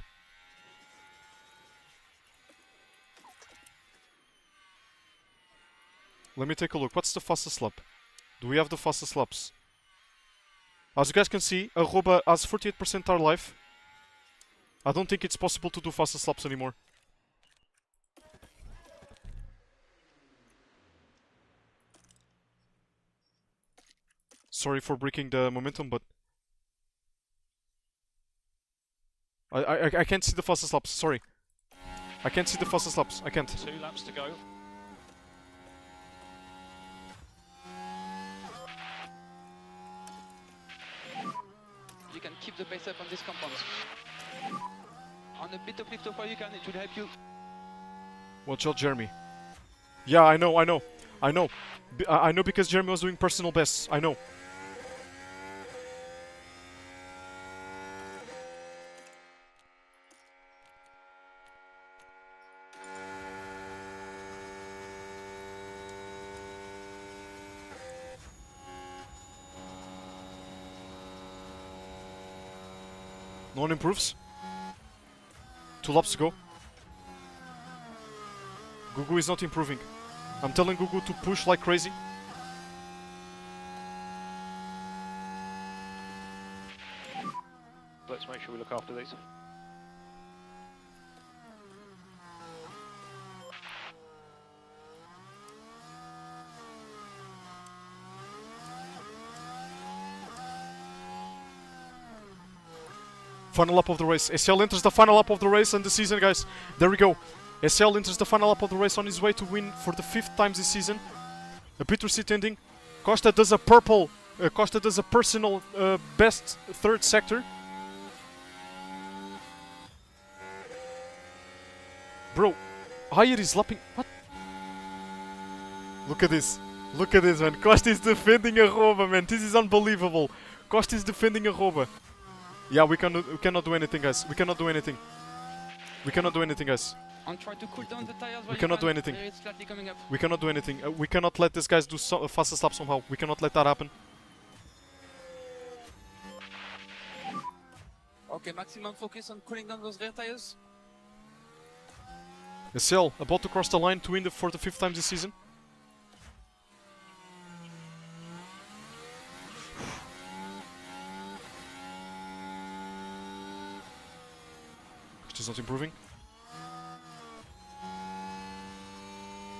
Let me take a look. What's the fastest lap? Do we have the fastest laps? As you guys can see, ARROBA has 48% tire life. I don't think it's possible to do fastest laps anymore. Sorry for breaking the momentum, but I can't see the fastest laps. Sorry, I can't see the fastest laps. I can't. 2 laps to go. You can keep the pace up on this compound. On a bit of lift off you can, it will help you. Watch out, Jeremy. Yeah, I know. I know because Jeremy was doing personal bests. I know. No one improves. 2 laps to go. GUGU is not improving. I'm telling GUGU to push like crazy. Let's make sure we look after these. Final lap of the race. SL enters the final lap of the race and the season, guys. There we go. SL enters the final lap of the race on his way to win for the 5th time this season. A bitter seat ending. Costa does a purple Costa does a personal best third sector. Bro, Ayer is lapping. What? Look at this. Look at this, man. Costa is defending ARROBA, man. This is unbelievable. Costa is defending ARROBA. Yeah, we cannot do anything, guys. We cannot do anything. We cannot do anything, guys. And try to cool down the tires. We cannot do anything. It's slightly coming up. We cannot do anything. We cannot let these guys do fastest lap somehow. We cannot let that happen. Okay, maximum focus on cooling down those rear tires. SL about to cross the line to win for the 5th time this season. Just not improving.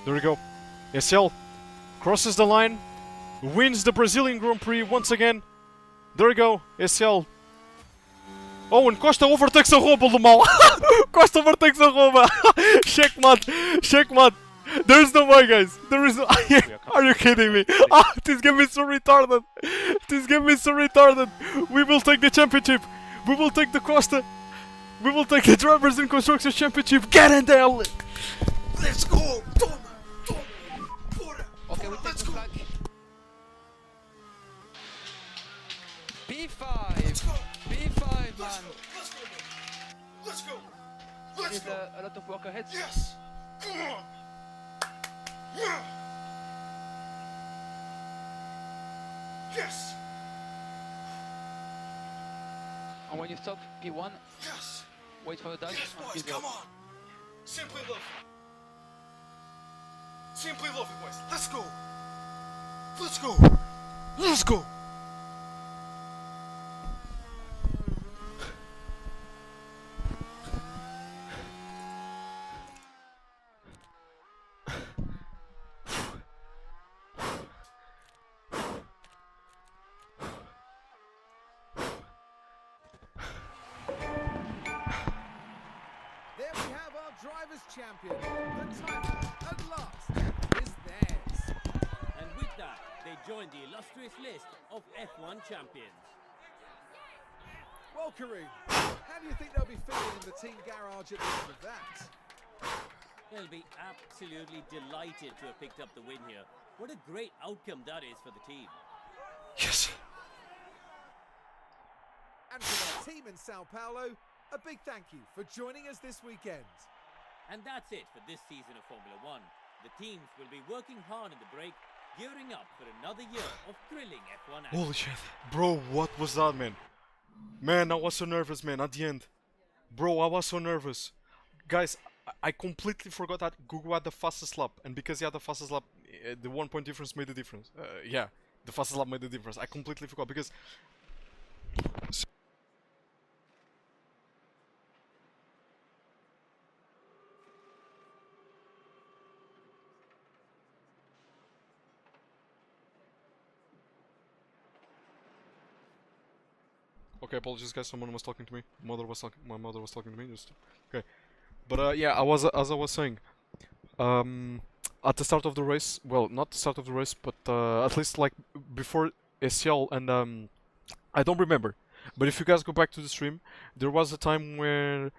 There we go. SL crosses the line, wins the Brazilian Grand Prix once again. There we go, SL. Oh, and Costa overtakes ARROBA, Lumal. Costa overtakes ARROBA. Checkmate, checkmate. There's no way, guys. There is no. Are you kidding me? Ah, this game is so retarded. This game is so retarded. We will take the championship. We will take the Costa. We will take the Drivers and Constructors Championship. Get in there. Let's go! Okay, we take the flag. P5! P5, man! Let's go! There's a lot of work ahead. Yes! Come on! Yeah! Yes! And when you stop, P1, Yes! wait for the dash. Yes, and boys, P0. come on! Simply love it. Simply love it, boys. Let's go! Let's go! Let's go! There we have our drivers' champion. The title, at last, is theirs. And with that, they join the illustrious list of F1 champions. Well, Kareem, how do you think they'll be feeling in the team garage at the end of that? They'll be absolutely delighted to have picked up the win here. What a great outcome that is for the team. Yes. And to their team in Sao Paulo, a big thank you for joining us this weekend. And that's it for this season of Formula One. The teams will be working hard in the break, gearing up for another year of thrilling F1 action. Holy shit. Bro, what was that, man? Man, I was so nervous, man, at the end. Bro, I was so nervous. Guys, I completely forgot that GUGU had the fastest lap. And because he had the fastest lap, the 1 point difference made the difference. Yeah, the fastest lap made the difference. I completely forgot because... Okay, apologies, guys. Someone was talking to me. My mother was talking to me. Just okay. But yeah, as I was saying, at the start of the race, well, not the start of the race, but at least like before SL and I don't remember. But if you guys go back to the stream, there was a time where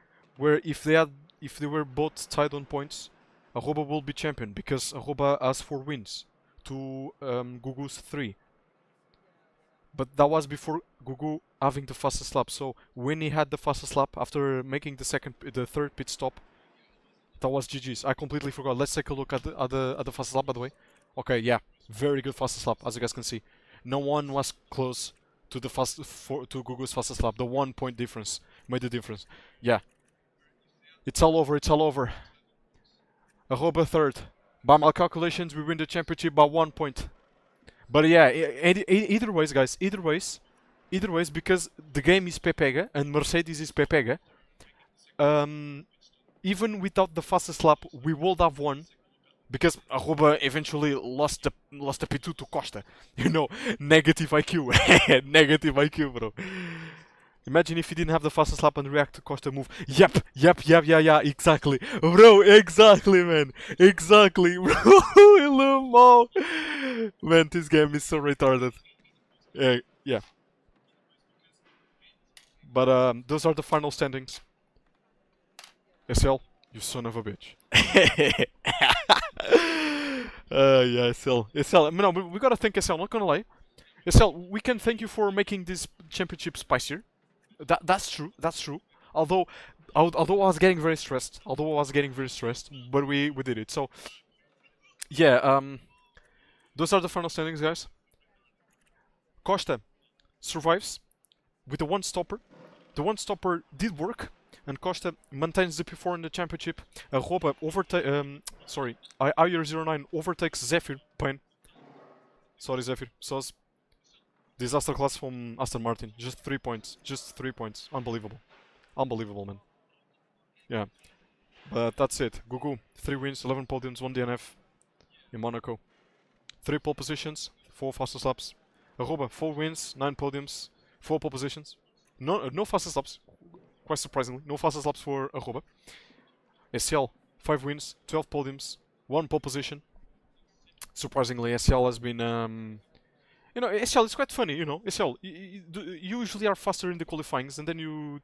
if they were both tied on points, ARROBA will be champion because ARROBA has 4 wins to GUGU's 3. But that was before GUGU having the fastest lap. So when he had the fastest lap after making the third pit stop, that was GG's. I completely forgot. Let's take a look at the fastest lap, by the way. Okay, yeah, very good fastest lap, as you guys can see. No one was close to the to GUGU's fastest lap. The 1 point difference made the difference. Yeah, it's all over. It's all over. ARROBA third. By my calculations, we win the championship by 1 point. But yeah, either ways, guys, either ways, because the game is Pepega and Mercedes is Pepega. Even without the fastest lap, we would have won, because ARROBA eventually lost the P2 to Costa. You know, negative IQ, negative IQ, bro. Imagine if he didn't have the fastest lap and react to Costa move. Yep, yeah, exactly. Bro, exactly, man. Exactly, bro. Man, this game is so retarded. Yeah. But those are the final standings. SL, you son of a bitch. Yeah, SL. No, we gotta thank SL. Not gonna lie, SL. We can thank you for making this championship spicier. That's true. That's true. Although, although I was getting very stressed. But we did it. So yeah. Those are the final standings, guys. Costa survives with the one stopper. The one stopper did work, and Costa maintains the P4 in the championship. ARROBA IR09 overtakes Zephyr Pain. Sorry, Zephyr. Soz. Disaster class from Aston Martin. Just 3 points. Just 3 points. Unbelievable. Unbelievable, man. Yeah. But that's it. GUGU, 3 wins, 11 podiums, 1 DNF in Monaco. 3 pole positions, 4 fastest laps. ARROBA, 4 wins, 9 podiums, 4 pole positions. No fastest laps, quite surprisingly. No fastest laps for ARROBA. SL, 5 wins, 12 podiums, 1 pole position. Surprisingly, SL has been... you know, SL is quite funny, you know. SL, you usually are faster in the qualifyings, and then you...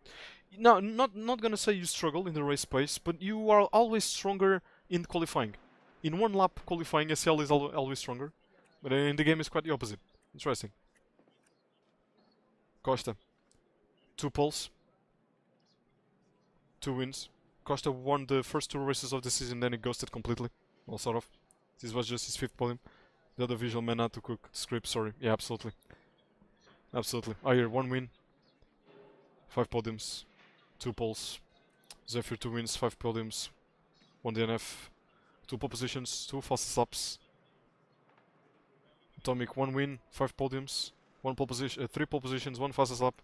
No, not gonna say you struggle in the race pace, but you are always stronger in qualifying. In one lap qualifying, SL is always stronger. But in the game, it's quite the opposite. Interesting. Costa. 2 poles. 2 wins. Costa won the first 2 races of the season, then he ghosted completely. Well, sort of. This was just his 5th podium. The other visual man had to cook script, sorry. Yeah, absolutely. Absolutely. Ayer, 1 win. 5 podiums. 2 poles. Zephyr, 2 wins, 5 podiums. 1 DNF. 2 pole positions, 2 fastest laps. Atomic, 1 win, 5 podiums. 1 pole position, 3 pole positions, 1 fastest lap.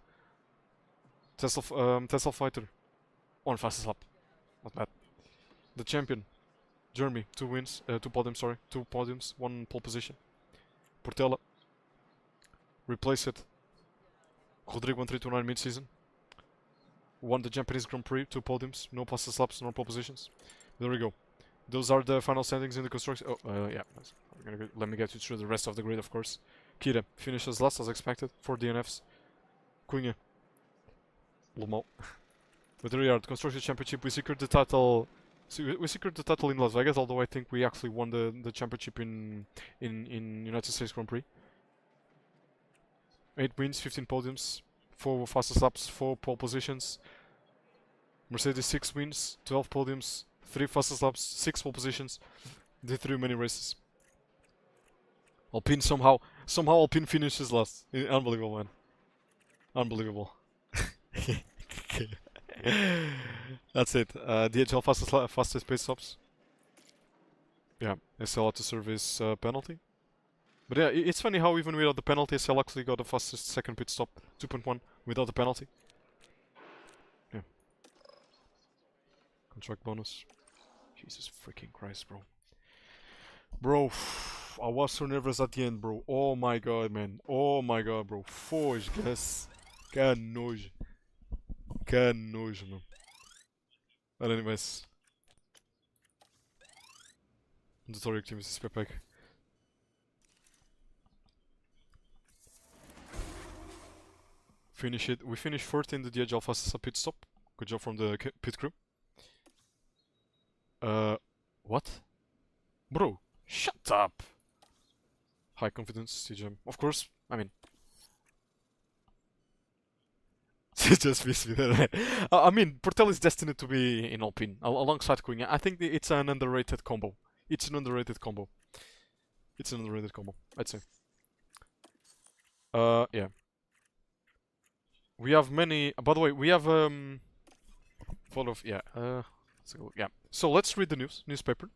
Tesla Fighter, 1 fastest lap. Not bad. The champion, Jeremy, 2 wins, 2 podiums, sorry. 2 podiums, 1 pole position. Portela, replace it. Rodrigo 1329 mid-season. Won the Japanese Grand Prix, 2 podiums, no fastest laps, no pole positions. There we go. Those are the final standings in the construction. Oh, yeah. Let me get you through the rest of the grid, of course. Kira finishes last as expected, 4 DNFs. Cunha. Lomau. But there we are, the Construction Championship. We secured the title. We secured the title in Las Vegas, although I think we actually won the championship in United States Grand Prix. 8 wins, 15 podiums, 4 fastest laps, 4 pole positions. Mercedes 6 wins, 12 podiums, 3 fastest laps, 6 pole positions. They threw many races. Alpine somehow Alpine finishes last. Unbelievable, man. Unbelievable. That's it. DHL fastest pit stops. Yeah, SL had to serve his penalty. But yeah, it's funny how even without the penalty, SL actually got the fastest second pit stop, 2.1, without the penalty. Yeah. Contract bonus. Jesus freaking Christ, bro. Bro, I was so nervous at the end, bro. Oh my god, man. Oh my god, bro. Foge, guys. Que nojo. Que nojo, meu. But anyways. Tutorial team is spare pack. Finish it. We finished 4th in the DHL fastest pit stop. Good job from the pit crew. What? Bro, shut up! High confidence, TGM. Of course, I mean... just miss me there. I mean, Portel is destined to be in Alpine, alongside Cunha. I think it's an underrated combo. It's an underrated combo, I'd say. Yeah. We have many... By the way, we have, full of... Yeah, yeah. So let's read the newspaper.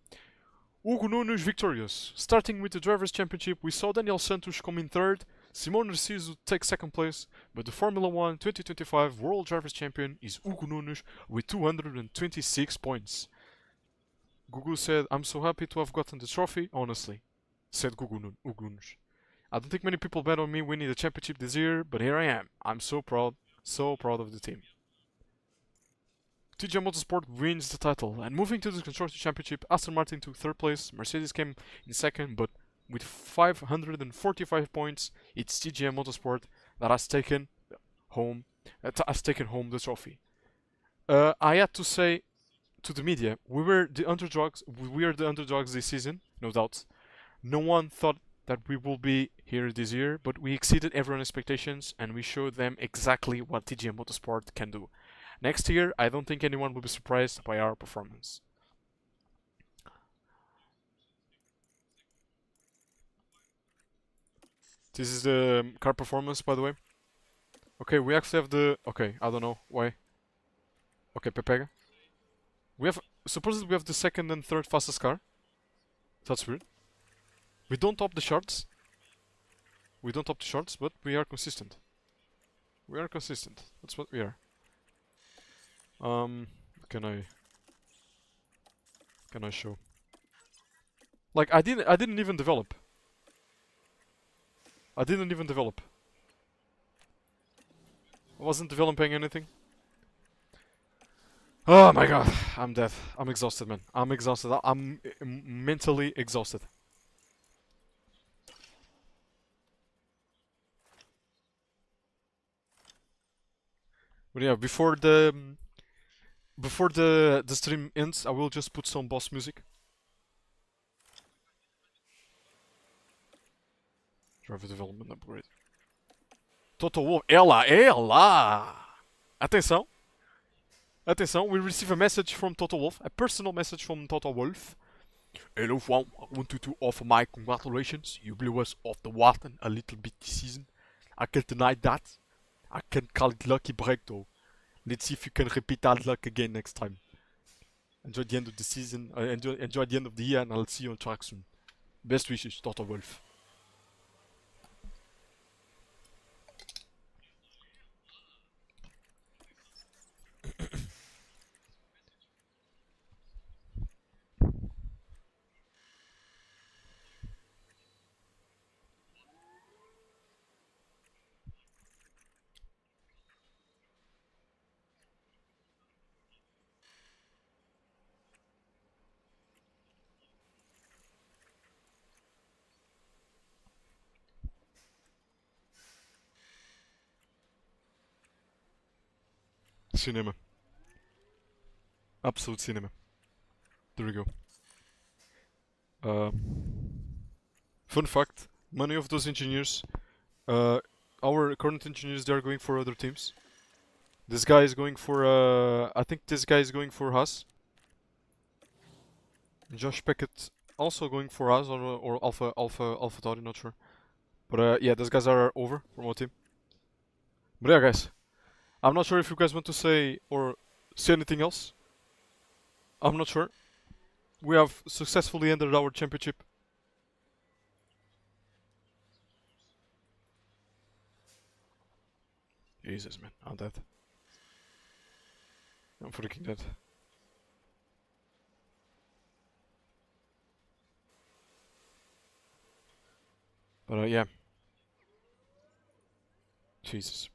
Hugo Nunes victorious. Starting with the Drivers' Championship, we saw Daniel Santos come in 3rd, Simone Narciso take 2nd place, but the Formula 1 2025 World Drivers' Champion is Hugo Nunes with 226 points. GUGU said, "I'm so happy to have gotten the trophy, honestly," said GUGU Nunes. "I don't think many people bet on me winning the championship this year, but here I am. I'm so proud of the team." TGM Motorsport wins the title, and moving to the Constructors' Championship, Aston Martin took 3rd place, Mercedes came in 2nd, but with 545 points. It's TGM Motorsport that has taken home the trophy. I had to say to the media, we were the underdogs. We are the underdogs this season, no doubt. No one thought that we will be here this year, but we exceeded everyone's expectations and we showed them exactly what TGM Motorsport can do. Next year, I don't think anyone will be surprised by our performance. This is the car performance, by the way. Okay, we actually have the... Okay, I don't know why. Okay, Pepega. We have... Supposedly we have the second and third fastest car. That's weird. We don't top the charts. We don't top the charts, but we are consistent. We are consistent. That's what we are. Can I show? Like I didn't even develop. I didn't even develop. I wasn't developing anything. Oh my god, I'm dead. I'm exhausted, man. I'm exhausted. I'm mentally exhausted. But yeah, before the stream ends, I will just put some boss music. Driver development upgrade. Total Wolf, ela! Atenção! Atenção, we receive a message from Total Wolf, a personal message from Total Wolf. Hello, Juan, I wanted to offer my congratulations. You blew us off the water a little bit this season. I can't deny that. I can call it lucky break though. Let's see if you can repeat that luck again next time. Enjoy the end of the season, enjoy the end of the year, and I'll see you on track soon. Best wishes, Total Wolf. Cinema. Absolute cinema. There we go. Fun fact, many of those engineers, our current engineers, they are going for other teams. This guy is going for, I think this guy is going for Haas. Josh Peckett also going for Haas or Alpha Tauri, not sure. But yeah, those guys are over from our team. But yeah, guys, I'm not sure if you guys want to say or say anything else. I'm not sure. We have successfully ended our championship. Jesus, man, I'm dead. I'm freaking dead. But yeah. Jesus.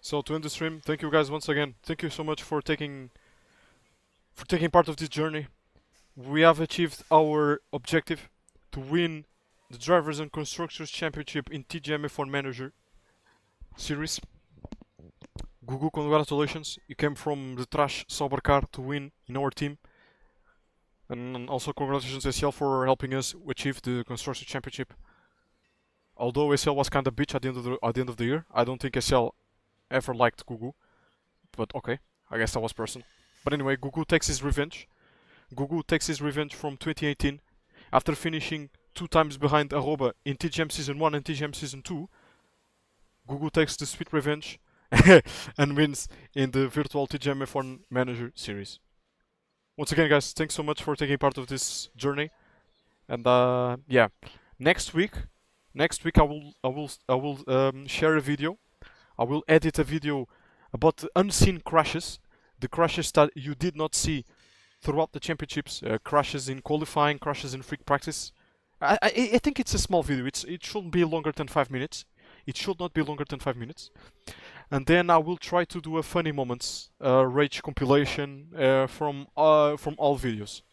So to end the stream, thank you guys once again. Thank you so much for taking part of this journey. We have achieved our objective to win the Drivers and Constructors Championship in TGM F1 Manager Series. GUGU, congratulations. You came from the trash sober car to win in our team. And also congratulations SL for helping us achieve the Constructors Championship. Although SL was kinda bitch at the end of the year, I don't think SL ever liked GUGU. But okay, I guess that was personal. But anyway, GUGU takes his revenge. GUGU takes his revenge from 2018. After finishing 2 times behind ARROBA in TGM Season 1 and TGM Season 2, GUGU takes the sweet revenge and wins in the virtual TGM F1 Manager Series. Once again, guys, thanks so much for taking part of this journey. And yeah, next week I will share a video. I will edit a video about the unseen crashes, the crashes that you did not see throughout the championships, crashes in qualifying, crashes in free practice. I think it's a small video. It shouldn't be longer than 5 minutes. It should not be longer than 5 minutes. And then I will try to do a funny moments rage compilation from all videos.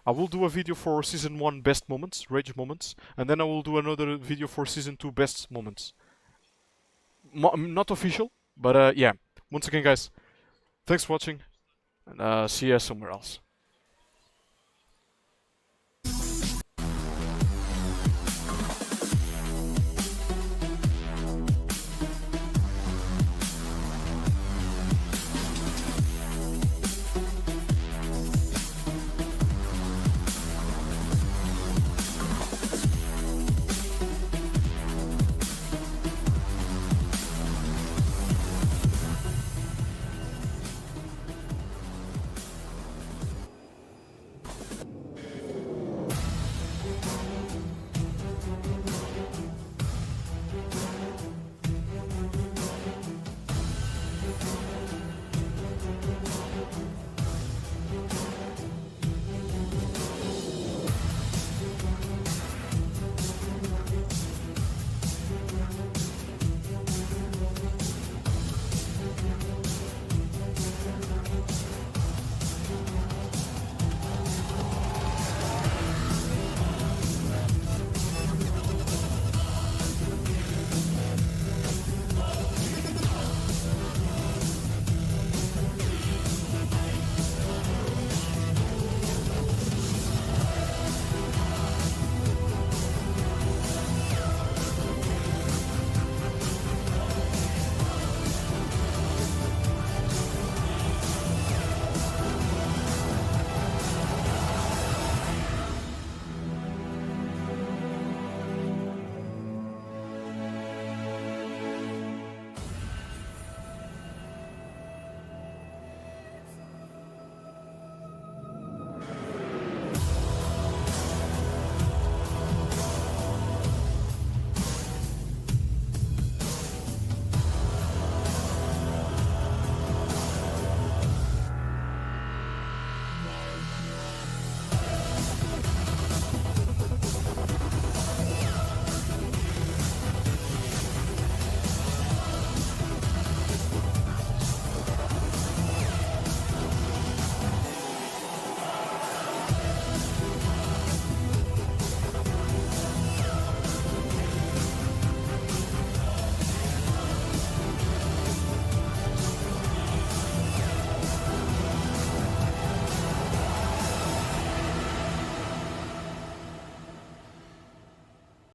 I will do a video for Season 1 best moments, rage moments, and then I will do another video for Season 2 best moments. Not official, but yeah. Once again, guys, thanks for watching, and see you somewhere else.